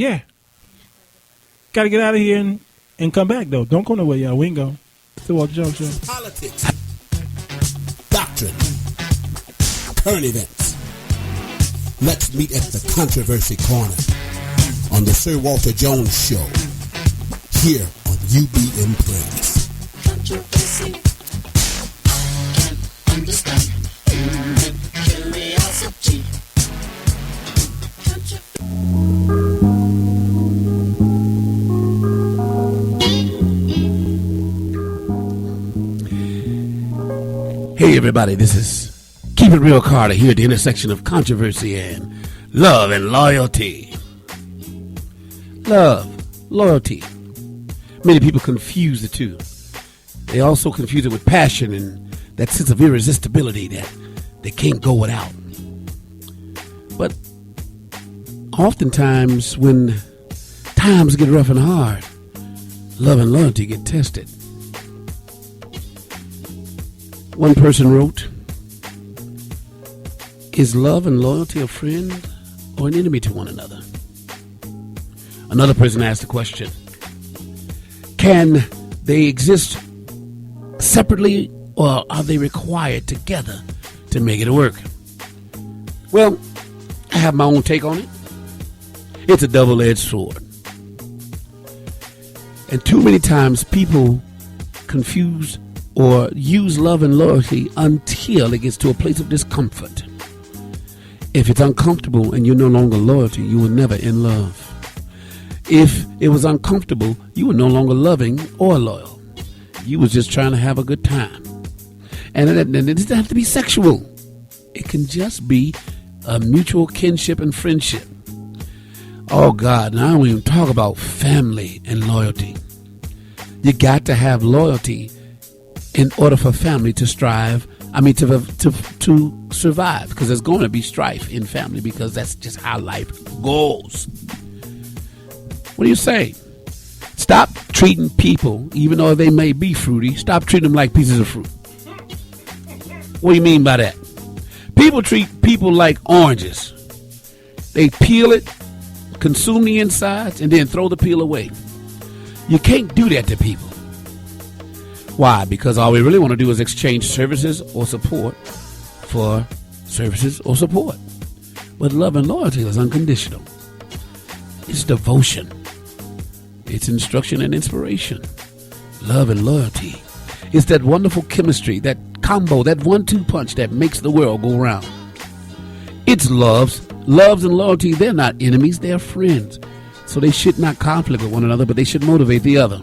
to get out of here and come back though. Don't go nowhere, y'all. We ain't go. Still Walter Jones Show. Politics, doctrine, current events. Let's meet at the Controversy Corner on the Sir Walter Jones Show here on UBM Praise. Controversy. Can't understand human curiosity. Hey everybody, this is Keep It Real Carter here at the intersection of controversy and love and loyalty. Love, loyalty. Many people confuse the two. They also confuse it with passion and that sense of irresistibility that they can't go without. But oftentimes when times get rough and hard, love and loyalty get tested. One person wrote, "Is love and loyalty a friend or an enemy to one another?" Another person asked the question, "Can they exist separately or are they required together to make it work?" Well, I have my own take on it. It's a double-edged sword. And too many times people confuse or use love and loyalty until it gets to a place of discomfort. If it's uncomfortable and you're no longer loyalty, you were never in love. If it was uncomfortable, you were no longer loving or loyal. You was just trying to have a good time. And it doesn't have to be sexual. It can just be a mutual kinship and friendship. Oh God, and I don't even talk about family and loyalty. You got to have loyalty in order for family to strive, to survive, because there's going to be strife in family because that's just how life goes. What do you say? Stop treating people, even though they may be fruity, stop treating them like pieces of fruit. What do you mean by that? People treat people like oranges. They peel it, consume the insides, and then throw the peel away. You can't do that to people. Why? Because all we really want to do is exchange services or support for services or support. But love and loyalty is unconditional. It's devotion. It's instruction and inspiration. Love and loyalty. It's that wonderful chemistry, that combo, that 1-2 punch that makes the world go round. It's loves and loyalty. They're not enemies, they're friends. So they should not conflict with one another, but they should motivate the other.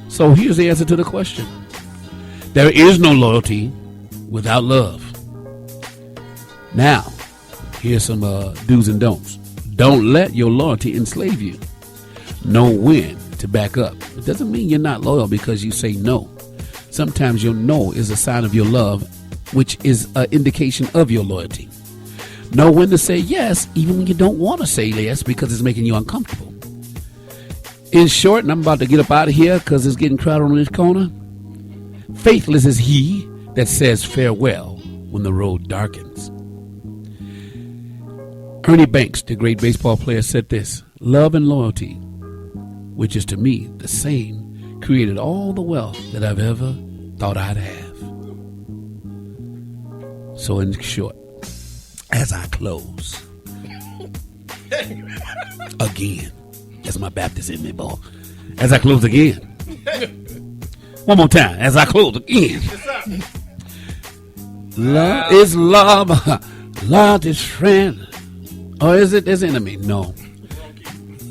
So here's the answer to the question. There is no loyalty without love. Now, here's some do's and don'ts. Don't let your loyalty enslave you. Know when to back up. It doesn't mean you're not loyal because you say no. Sometimes your no is a sign of your love, which is an indication of your loyalty. Know when to say yes, even when you don't want to say yes because it's making you uncomfortable. In short, and I'm about to get up out of here because it's getting crowded on this corner, faithless is he that says farewell when the road darkens. Ernie Banks, the great baseball player, said this: "Love and loyalty, which is to me the same, created all the wealth that I've ever thought I'd have." So in short, as I close, again, that's my Baptist in me, boy. As I close again. One more time. As I close again. Love is love. Love is friend. Or is it his enemy? No.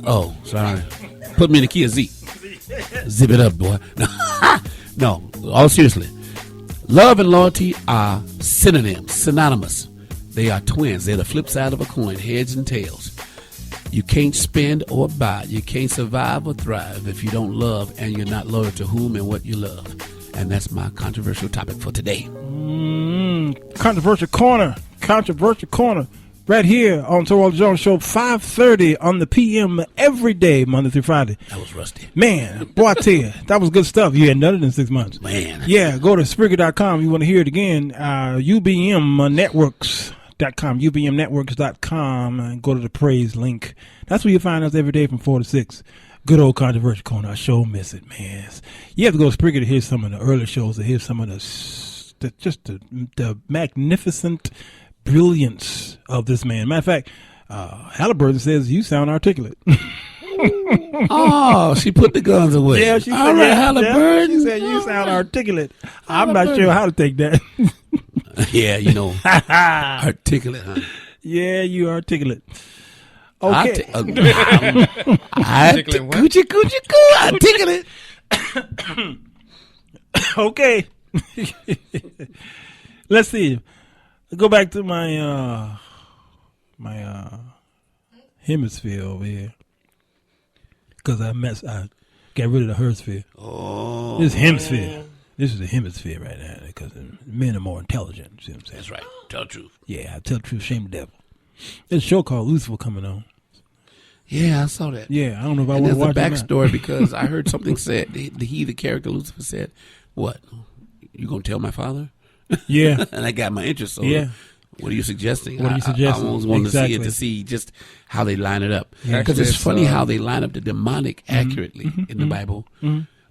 Oh, sorry. Put me in the key of Z. Zip it up, boy. No, all seriously. Love and loyalty are synonymous. They are twins. They're the flip side of a coin, heads and tails. You can't spend or buy. You can't survive or thrive if you don't love and you're not loyal to whom and what you love. And that's my controversial topic for today. Controversial corner. Right here on Terrell Jones Show, 5:30 on the PM every day, Monday through Friday. That was rusty. Man, boy, I tell you, that was good stuff. You hadn't done it in 6 months. Man. Yeah, go to Spreaker.com. You want to hear it again. UBMnetworks.com, UBMnetworks.com, and go to the praise link. That's where you find us every day from 4 to 6. Good old Controversial Corner. I sure miss it, man. You have to go to Spreaker to hear some of the early shows, to hear some of the magnificent brilliance of this man. Matter of fact, Halliburton says you sound articulate. Oh, she put the guns away. Yeah, she said, all right, yeah, Halliburton. she said you sound articulate. I'm not sure how to take that. Yeah, you know, articulate, huh? Yeah, you articulate. Okay. Articulate. Okay. Let's see. Go back to my hemisphere over here. Because I got rid of the hemisphere. Oh. This is hemisphere. This is the hemisphere right now because men are more intelligent. See what I'm saying? That's right. Tell the truth. Yeah, I tell the truth, shame the devil. There's a show called Lucifer coming on. Yeah, I saw that. Yeah, I don't know if I and want to watch there's a it. backstory because I heard something said. The character Lucifer said, "What? You gonna tell my father?" Yeah, and I got my interest. So yeah. What are you suggesting? What are you suggesting? I always wanted Exactly. to see just how they line it up. Yeah. Because Actually, it's funny how they line up the demonic accurately Mm-hmm. in the Bible,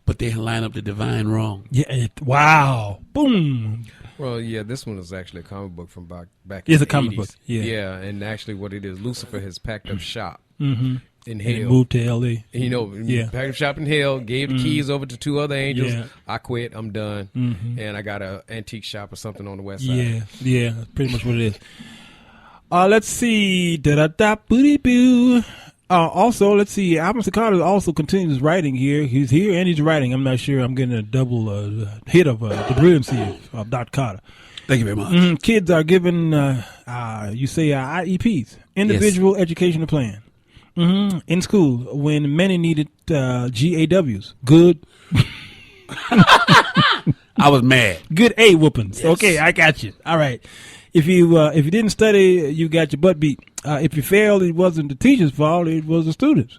but they line up the divine wrong. Yeah. Wow. Boom. Well, yeah, this one is actually a comic book from back It's in a the comic 80s. book, yeah. Yeah, and actually what it is, Lucifer has packed up shop Mm-hmm. in And he hell. moved to L.A. You know, Yeah. packed up shop in hell, gave the keys over to two other angels. Yeah. I quit, I'm done. And I got a antique shop or something on the west side. Yeah, that's pretty much what it is. Let's see. Da-da-da-booty-boo. Also, let's see. Alvin Carter also continues writing here. He's here and he's writing. I'm not sure. I'm getting a double hit of the brilliancy of Dr. Carter. Thank you very much. Kids are given, you say, IEPs, individual educational plan, in school when many needed GAWs. Good. I was mad. Good A whoopings. Yes. Okay, I got you. All right. If you didn't study, you got your butt beat. If you failed, it wasn't the teacher's fault; it was the students.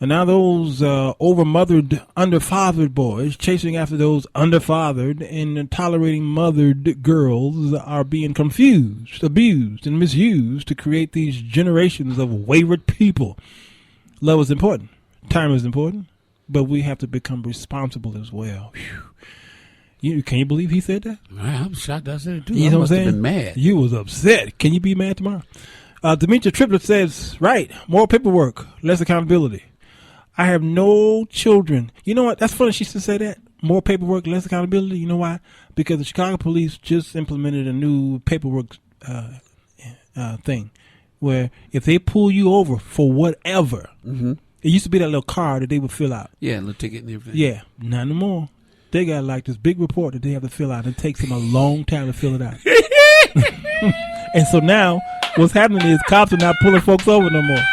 And now those overmothered, underfathered boys chasing after those underfathered and tolerating mothered girls are being confused, abused, and misused to create these generations of wayward people. Love is important. Time is important. But we have to become responsible as well. Can you believe he said that? I'm shocked I said it too. You I know must what I'm have saying? been mad. You was upset. Can you be mad tomorrow? Demetria Triplett says, right, more paperwork, less accountability. I have no children. You know what? That's funny she should say that. More paperwork, less accountability. You know why? Because the Chicago police just implemented a new paperwork thing where if they pull you over for whatever, it used to be that little card that they would fill out. Yeah, little ticket and everything. Yeah, not no more. They got like this big report that they have to fill out. It takes them a long time to fill it out. And so now what's happening is cops are not pulling folks over no more.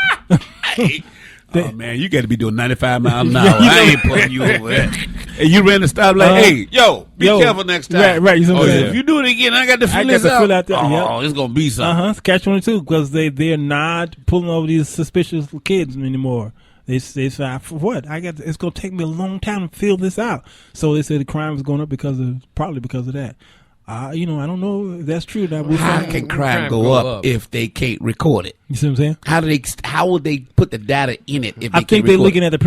Oh man, you got to be doing 95 miles an hour. I ain't pulling you over there. And you ran the stop like, hey, be careful next time. Right. You know what I'm saying? If you do it again, I got to fill this fill out. out that. Oh, it's gonna be something. Catch 22 because they're not pulling over these suspicious kids anymore. They say for what? It's gonna take me a long time to fill this out. So they say the crime is going up probably because of that. I don't know if that's true. How can crime go up if they can't record it? You see what I'm saying? How would they put the data in it if I they think can't they're record looking it? at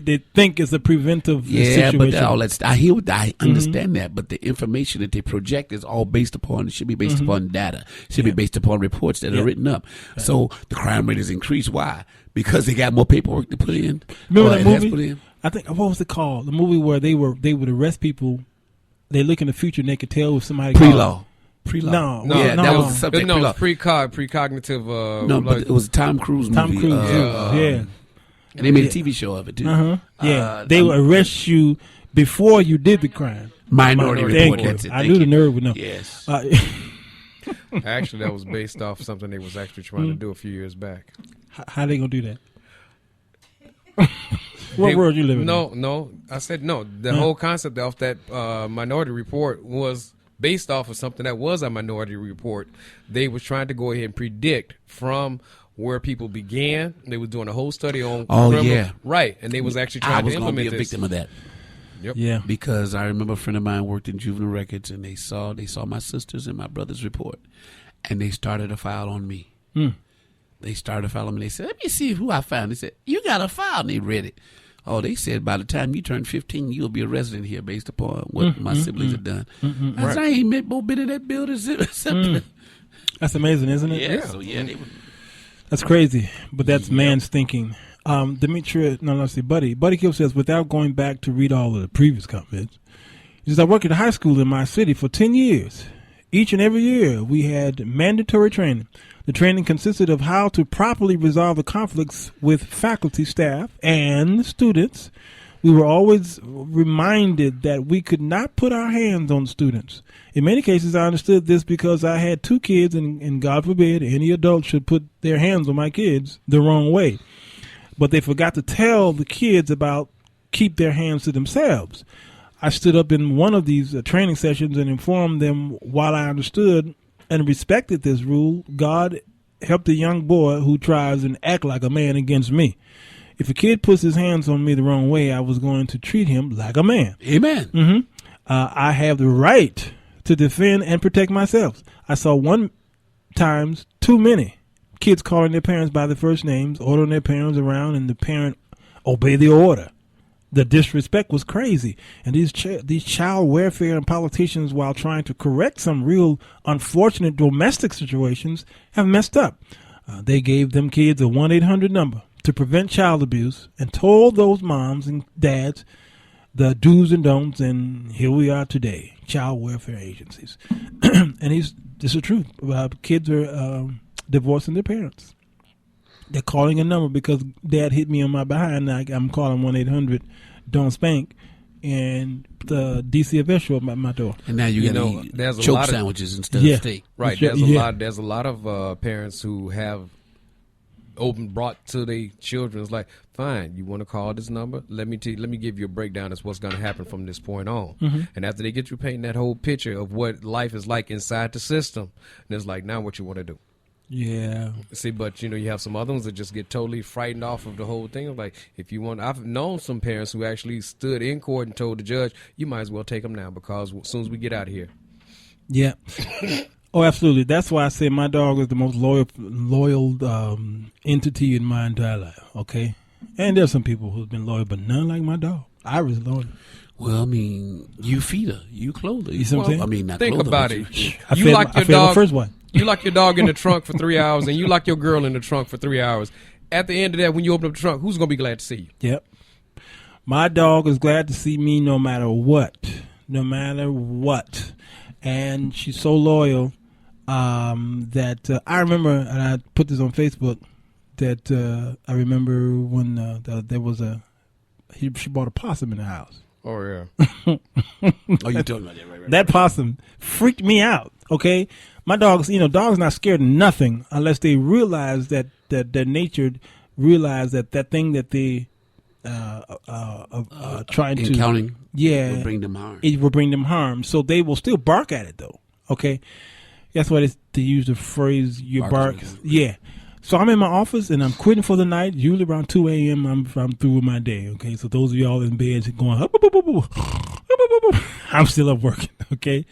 they think it's a preventive situation. But all that I understand that, but the information that they project is all based upon. It should be based upon data. It should be based upon reports that are written up. Right. So the crime rate is increased. Why? Because they got more paperwork to put in. Remember that movie? I think what was it called? The movie where they would arrest people. They look in the future and they could tell if somebody pre-law. No, that was the subject. No, precognitive. But it was a Tom Cruise movie. Tom Cruise, and they made a TV show of it too. They will arrest you before you did the crime. Minority Report. That's it. I knew the nerd would know. Yes. Actually, that was based off something they was actually trying to do a few years back. How they gonna do that? What world you living in? No. I said no. The whole concept of that Minority Report was based off of something that was a Minority Report. They was trying to go ahead and predict from where people began. They was doing a whole study on right, and they was actually trying to implement be a victim of that. Yep. Yeah. Because I remember a friend of mine worked in juvenile records, and they saw my sister's and my brother's report, and they started a file on me. They started a file on me. They said, "Let me see who I found." They said, "You got a file?" And they read it. Oh, they said by the time you turn 15, you'll be a resident here based upon what my siblings have done. I said, I ain't met more bit of that building. That's amazing, isn't it? Yeah. So that's crazy. But that's man's thinking. Demetria, no, let's see, Buddy Kill says, without going back to read all of the previous comments, he says, I worked at a high school in my city for 10 years. Each and every year, we had mandatory training. The training consisted of how to properly resolve the conflicts with faculty, staff, and students. We were always reminded that we could not put our hands on students. In many cases, I understood this because I had 2 kids, and God forbid any adult should put their hands on my kids the wrong way. But they forgot to tell the kids about keep their hands to themselves. I stood up in one of these training sessions and informed them while I understood and respected this rule, God helped a young boy who tries and act like a man against me. If a kid puts his hands on me the wrong way, I was going to treat him like a man. Amen. I have the right to defend and protect myself. I saw one times too many kids calling their parents by their first names, ordering their parents around, and the parent obey the order. The disrespect was crazy, and these child welfare and politicians, while trying to correct some real unfortunate domestic situations, have messed up. They gave them kids a 1-800 number to prevent child abuse and told those moms and dads the do's and don'ts, and here we are today, child welfare agencies. And this is the truth. Kids are divorcing their parents. They're calling a number because dad hit me on my behind. I'm calling 1-800 Don't Spank, and the DCFS show up at my door. And now you got to eat choke sandwiches instead of steak. Right. There's a lot of parents who have brought to their children. It's like, fine, you want to call this number? Let me give you a breakdown of what's going to happen from this point on. Mm-hmm. And after they get you painting that whole picture of what life is like inside the system, and it's like, now what you want to do? Yeah. See, but you have some other ones that just get totally frightened off of the whole thing. Like, if you want, I've known some parents who actually stood in court and told the judge, you might as well take them now because as soon as we get out of here. Yeah. Oh, absolutely. That's why I say my dog is the most loyal entity in my entire life. Okay. And there's some people who've been loyal, but none like my dog. Iris is loyal. Well, I mean, you feed her, you clothe her. You see what I'm saying? I mean, not think clothe her, about but it. You like your dog. First one. You lock your dog in the trunk for 3 hours, and you lock your girl in the trunk for 3 hours. At the end of that, when you open up the trunk, who's going to be glad to see you? Yep. My dog is glad to see me no matter what. No matter what. And she's so loyal that I remember, and I put this on Facebook, that I remember when there was she bought a possum in the house. Oh, yeah. Oh, you talking about that, right. That possum freaked me out, okay? My dogs, dogs not scared of nothing unless they realize that their nature realize that thing that they trying to counting will bring them harm. It will bring them harm. So they will still bark at it though. Okay, that's why they use the phrase "you bark." Yeah. So I'm in my office and I'm quitting for the night. Usually around 2 a.m. I'm through with my day. Okay, so those of y'all in bed going, I'm still up working. Okay,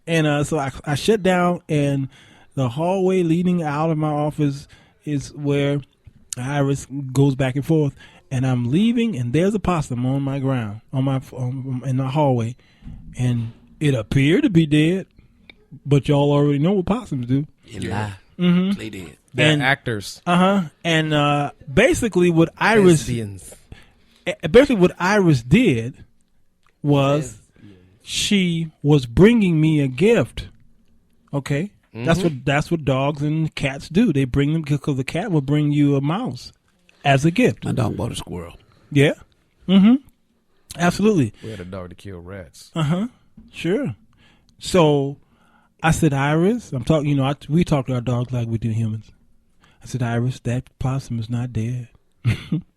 and so I shut down, and the hallway leading out of my office is where Iris goes back and forth. And I'm leaving, and there's a possum on my ground, in the hallway, and it appeared to be dead, but y'all already know what possums do. They lie. Mm-hmm. Play dead. They're actors. And basically what Iris did was she was bringing me a gift. Okay, that's what dogs and cats do. They bring them because the cat will bring you a mouse as a gift. My dog bought a squirrel. Yeah. Mm-hmm. Absolutely. We had a dog to kill rats. Sure. So I said, Iris, I'm talking. We talk to our dogs like we do humans. I said, Iris, that possum is not dead.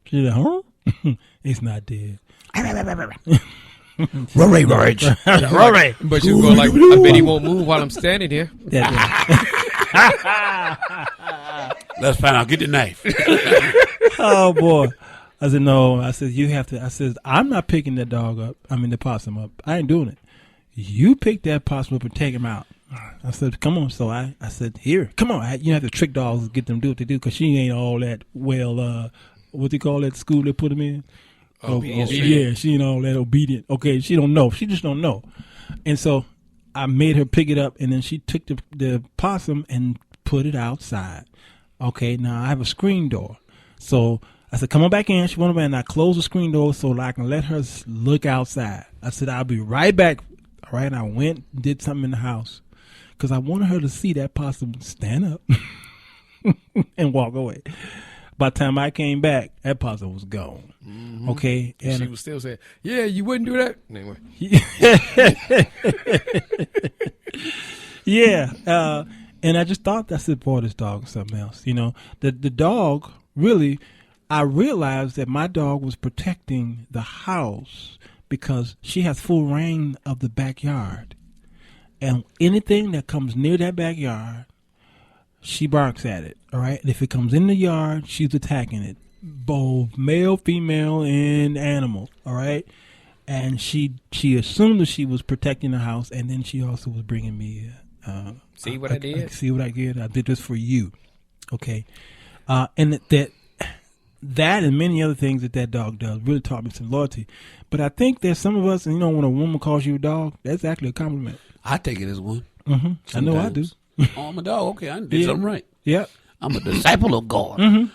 She's like, huh? It's not dead. Rory. But she's going like, I bet he won't move while I'm standing here. Let's find out. Get the knife. Oh boy. I said, no. I said, you have to. I said, I'm not picking that dog up. I mean, the possum up. I ain't doing it. You pick that possum up and take him out. I said, come on. So I said, here, come on. You have to trick dogs to get them to do what they do because she ain't all that well, what they call that school they put them in? Yeah, she ain't all that obedient. Okay, she don't know. She just don't know. And so I made her pick it up, and then she took the possum and put it outside. Okay, now I have a screen door. So I said, come on back in. She went over and I closed the screen door so I can let her look outside. I said, I'll be right back. All right. And I went and did something in the house because I wanted her to see that possum stand up and walk away. By the time I came back, that possum was gone. Mm-hmm. Okay. And she was still saying, yeah, you wouldn't do that. Anyway. Yeah. And I just thought that's it for this dog or something else. You know, the dog really, I realized that my dog was protecting the house because she has full reign of the backyard. And anything that comes near that backyard, she barks at it. All right. And if it comes in the yard, she's attacking it. Both male, female, and animal. All right. And she assumed that she was protecting the house. And then she also was bringing me. See what I did? See what I did? I did this for you. Okay. And that and many other things that dog does really taught me some loyalty. But I think there's some of us, and you know, when a woman calls you a dog, that's actually a compliment. I take it as one. Mm-hmm. I know I do. Oh, I'm a dog. Okay, I did something right. Yep. I'm a disciple of God. Mm-hmm.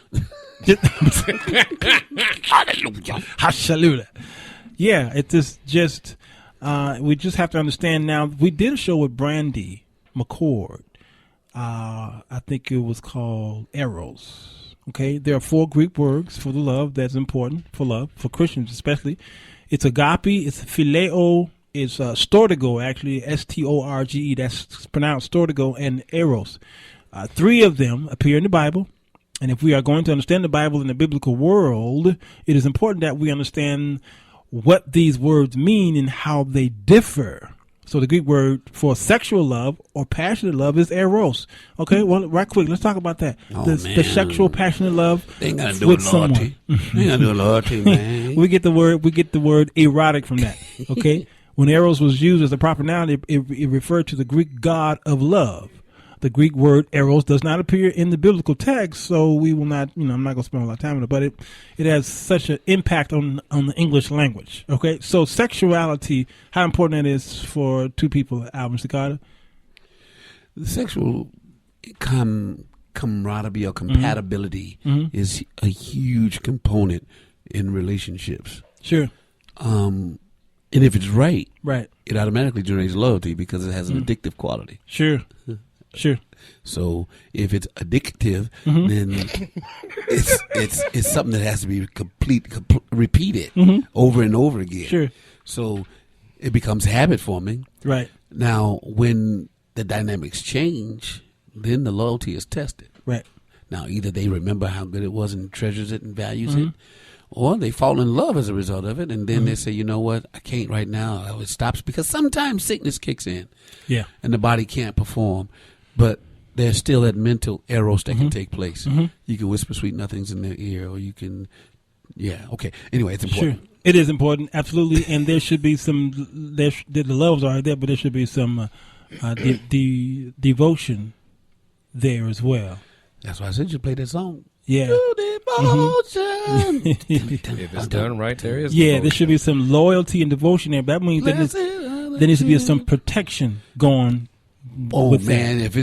Hallelujah. Hallelujah. Yeah, it's just we just have to understand now. We did a show with Brandy McCord. I think it was called Eros. Okay, there are 4 Greek words for the love that's important for love, for Christians especially. It's agape, it's phileo, it's storge, actually, S-T-O-R-G-E, that's pronounced storge, and eros. 3 of them appear in the Bible, and if we are going to understand the Bible in the biblical world, it is important that we understand what these words mean and how they differ. So the Greek word for sexual love or passionate love is eros. Okay, well, right quick, let's talk about that. The sexual passionate love they ain't gotta do with loyalty. They ain't gotta do with loyalty, man. we get the word erotic from that. Okay, when eros was used as a proper noun, it referred to the Greek god of love. The Greek word eros does not appear in the biblical text, so we will not, I'm not going to spend a lot of time on it, but it has such an impact on the English language. Okay, so sexuality, how important that is for 2 people, Alvin Cicada? The sexual camaraderie or compatibility is a huge component in relationships. Sure. And if it's right, it automatically generates loyalty because it has an addictive quality. Sure. Sure. So if it's addictive, then it's something that has to be repeated over and over again. Sure. So it becomes habit forming. Right. Now, when the dynamics change, then the loyalty is tested. Right. Now, either they remember how good it was and treasures it and values it, or they fall in love as a result of it, and then they say, you know what, I can't right now. It stops because sometimes sickness kicks in. Yeah. And the body can't perform. But there's still that mental eros that can take place. You can whisper sweet nothings in their ear, or you can, okay. Anyway, it's important. Sure. It is important, absolutely. And there should be the loves are there, but there should be some devotion there as well. That's why I said you play that song. Yeah. Devotion. If it's done right, there is devotion. There should be some loyalty and devotion there. That means there needs to be some protection going. Oh man, if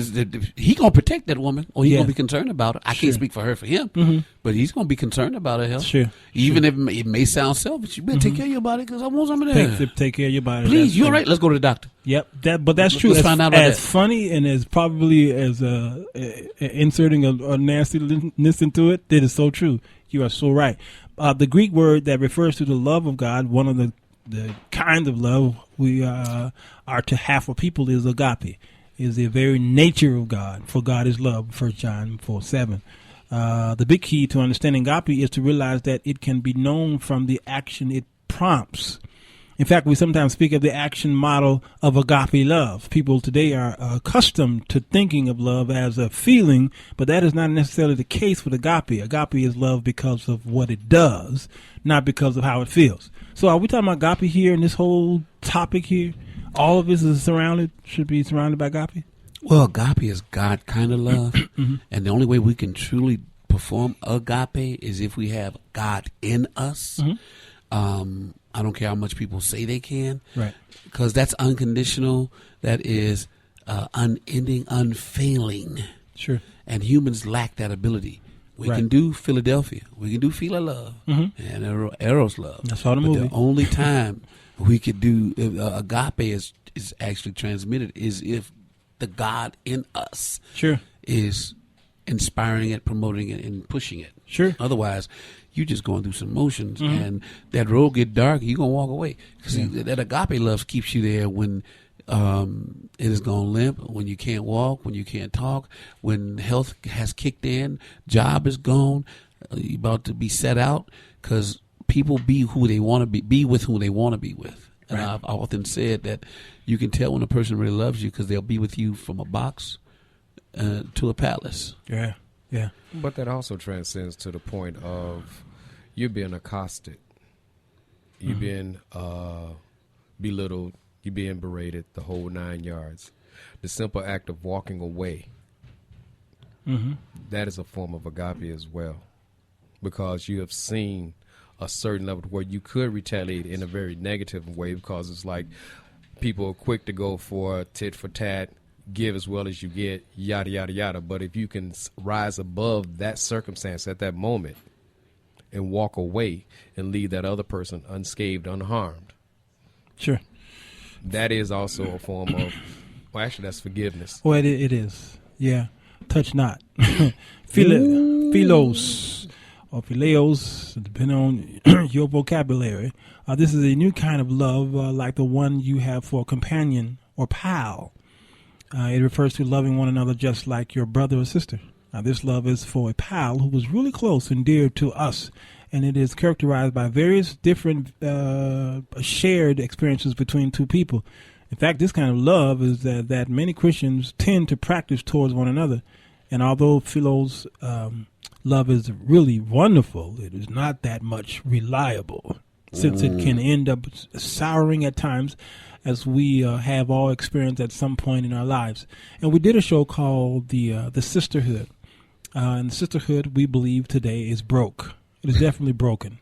he gonna protect that woman, or he gonna be concerned about her. I can't speak for her, for him, but he's gonna be concerned about her health. Sure. Even if it may sound selfish, you better take care of your body because I want some of that. Take care of your body. Please, you're right. Let's go to the doctor. Yep, but that's true. Let's find out about as that. Funny and as probably as inserting a nastiness into it, that is so true. You are so right. The Greek word that refers to the love of God, one of the kind of love we are to have for people is agape. Is the very nature of God. For God is love, 1 John 4:7. The big key to understanding agape is to realize that it can be known from the action it prompts. In fact, we sometimes speak of the action model of agape love. People today are accustomed to thinking of love as a feeling, but that is not necessarily the case with agape. Agape is love because of what it does, not because of how it feels. So are we talking about agape here in this whole topic here? All of this should be surrounded by agape? Well, agape is God kind of love. And the only way we can truly perform agape is if we have God in us. I don't care how much people say they can. Right. Because that's unconditional. That is unending, unfailing. Sure. And humans lack that ability. We Right. can do Philadelphia. We can do Feel a Love and Eros Love. That's all the But movie. The only time we could do agape is actually transmitted is if the God in us Sure. is inspiring it, promoting it, and pushing it. Sure. Otherwise, you just going through some motions, and that road get dark. You gonna walk away because that agape love keeps you there when it is gonna limp, when you can't walk, when you can't talk, when health has kicked in, job is gone, you about to be set out. Because people be who they want to be with who they want to be with. And Right. I've often said that you can tell when a person really loves you because they'll be with you from a box to a palace. Yeah. Yeah. But that also transcends to the point of you're being accosted, you're being belittled, you're being berated, the whole 9 yards. The simple act of walking away, that is a form of agape as well, because you have seen a certain level where you could retaliate in a very negative way, because it's like people are quick to go for tit for tat, give as well as you get, yada, yada, yada. But if you can rise above that circumstance at that moment and walk away and leave that other person unscathed, unharmed, Sure. that is also a form of, well, actually, that's forgiveness. Well, it is. Yeah. Touch not. Philos or phileos, depending on your vocabulary. This is a new kind of love, like the one you have for a companion or pal. It refers to loving one another just like your brother or sister. This love is for a pal who was really close and dear to us, and it is characterized by various different shared experiences between two people. In fact, this kind of love is that many Christians tend to practice towards one another. And although Philo's love is really wonderful, it is not that much reliable, since it can end up souring at times, as we have all experienced at some point in our lives. And we did a show called the Sisterhood. And the Sisterhood, we believe today, is broke. It is definitely broken.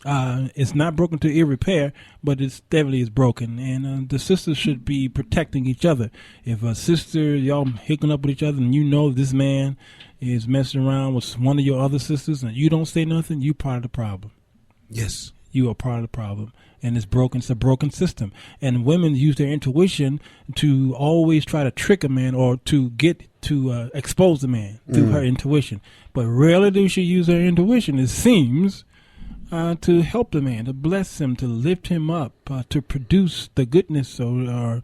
It's not broken to repair, but it definitely is broken. And the sisters should be protecting each other. If a sister, y'all hooking up with each other, and you know this man is messing around with one of your other sisters, and you don't say nothing, you part of the problem. Yes. You are part of the problem. And it's broken. It's a broken system. And women use their intuition to always try to trick a man or to get to expose the man through her intuition. But rarely do she use her intuition, it seems, to help the man, to bless him, to lift him up, to produce the goodness or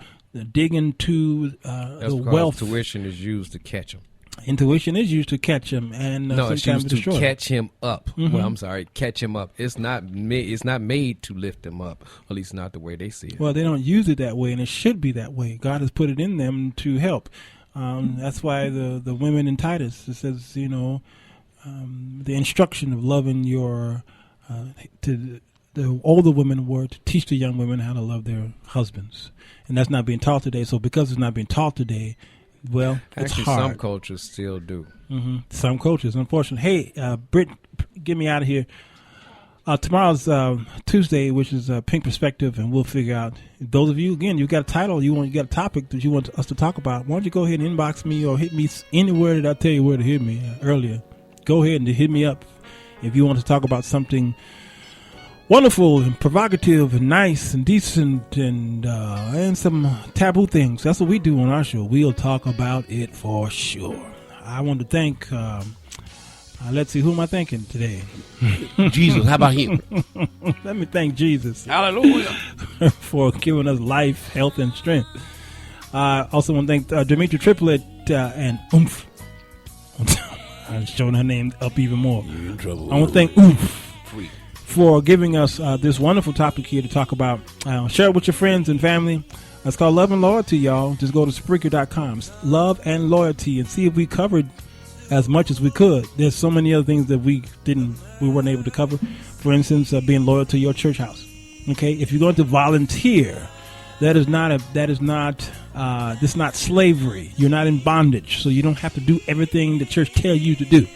dig into That's the because wealth. tuition is used to catch him. Intuition is used to catch him, and No, it's sometimes used to destroy him. catch him up. Well, I'm sorry, catch him up. It's not made to lift him up, at least not the way they see it. Well, they don't use it that way, and it should be that way. God has put it in them to help. That's why the women in Titus, it says, the instruction of loving your, to the older women were to teach the young women how to love their husbands. And that's not being taught today. So because it's not being taught today, well, it's Actually, hard. some cultures still do. Some cultures, unfortunately. Hey, Britt, get me out of here. Tomorrow's Tuesday, which is Pink Perspective, and we'll figure out. Those of you, again, you got a title, you got a topic that you want us to talk about. Why don't you go ahead and inbox me or hit me anywhere that I tell you where to hit me earlier. Go ahead and hit me up if you want to talk about something wonderful and provocative and nice and decent and some taboo things. That's what we do on our show. We'll talk about it for sure. I want to thank, let's see, who am I thanking today? Jesus, how about him? Let me thank Jesus. Hallelujah. For giving us life, health, and strength. Also want to thank Demetria Triplett and Umphrey. I'm showing her name up even more. You're in trouble. I want to thank Umphrey for giving us this wonderful topic here to talk about. Share it with your friends and family. It's called Love and Loyalty, y'all. Just go to Spreaker.com. Love and Loyalty, and see if we covered as much as we could. There's so many other things that we weren't able to cover. For instance, being loyal to your church house. Okay, if you're going to volunteer, this is not slavery. You're not in bondage, so you don't have to do everything the church tells you to do.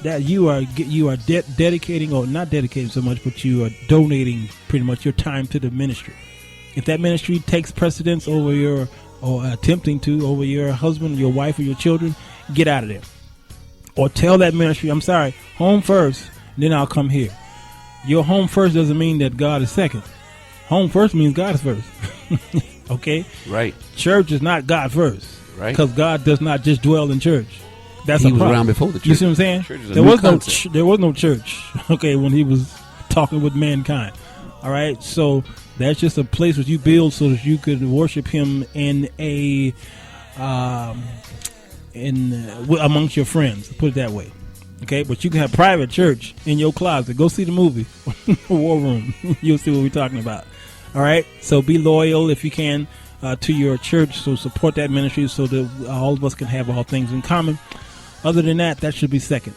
That you are dedicating, or not dedicating so much, but you are donating pretty much your time to the ministry. If that ministry takes precedence over attempting to over your husband, your wife, or your children, get out of there. or tell that ministry, I'm sorry, home first, then I'll come here. Your home first doesn't mean that God is second. Home first means God is first. Okay? Right. Church is not God first. Right. Because God does not just dwell in church. That's He a was problem. around before the church. You see what I'm saying? Church is a There new was concept. there was no church, okay, when he was talking with mankind. All right? So that's just a place that you build so that you could worship him in a amongst your friends, put it that way. Okay, but you can have private church in your closet. Go see the movie, War Room. You'll see what we're talking about. All right, so be loyal if you can to your church. So support that ministry so that all of us can have all things in common. Other than that, that should be second.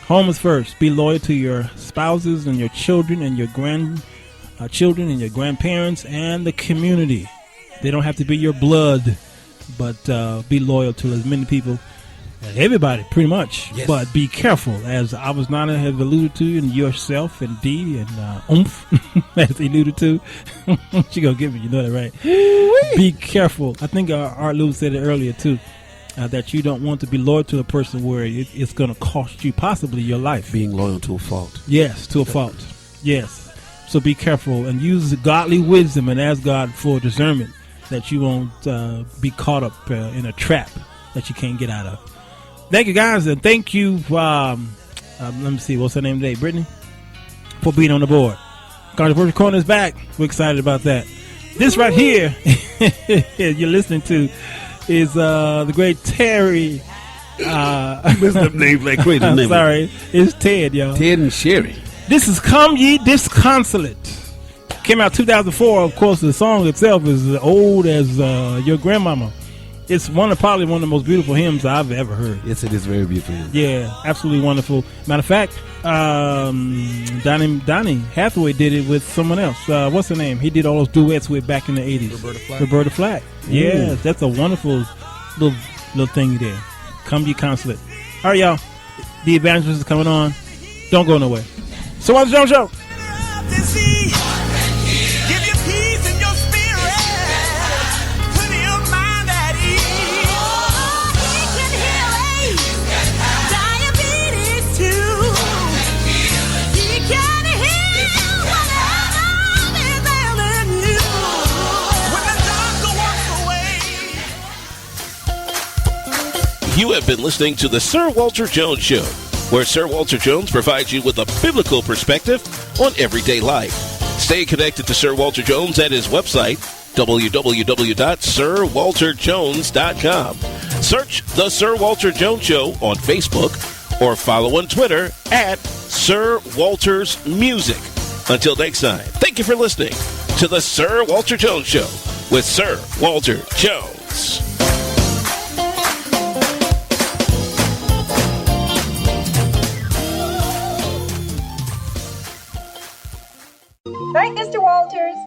Home is first. Be loyal to your spouses and your children and your grandchildren and your grandparents and the community. They don't have to be your blood, but be loyal to as many people. Everybody, pretty much. Yes. But be careful, as I was Nana has alluded to, and yourself and D and as he alluded to. She gonna give me, you know that, right? Be careful. I think Art Lewis said it earlier too, that you don't want to be loyal to a person where it's gonna cost you possibly your life. Being loyal to a fault. Yes, to a fault. Yes. So be careful and use godly wisdom and ask God for discernment that you won't be caught up in a trap that you can't get out of. Thank you, guys, and thank you. Let me see, what's her name today? Brittany, for being on the board. Controversial Corner is back. We're excited about that. This right here, you're listening to, is the great Terry. Mr. Name like crazy. I'm sorry, it's Ted, y'all. Ted and Sherry. This is "Come Ye Disconsolate." Came out 2004. Of course, the song itself is as old as your grandmama. It's probably one of the most beautiful hymns I've ever heard. Yes, it is very beautiful. Yeah, absolutely wonderful. Matter of fact, Donnie Hathaway did it with someone else. What's her name? He did all those duets with back in the 80s. Roberta Flack. Yeah, that's a wonderful little thing there. Come Ye Consolate. All right, y'all. The Evangelist is coming on. Don't go nowhere. So what's the Jones Show? You have been listening to the Sir Walter Jones Show, where Sir Walter Jones provides you with a biblical perspective on everyday life. Stay connected to Sir Walter Jones at his website, www.sirwalterjones.com. Search The Sir Walter Jones Show on Facebook or follow on Twitter at Sir Walter's Music. Until next time, thank you for listening to the Sir Walter Jones Show with Sir Walter Jones. Right, Mr. Walters?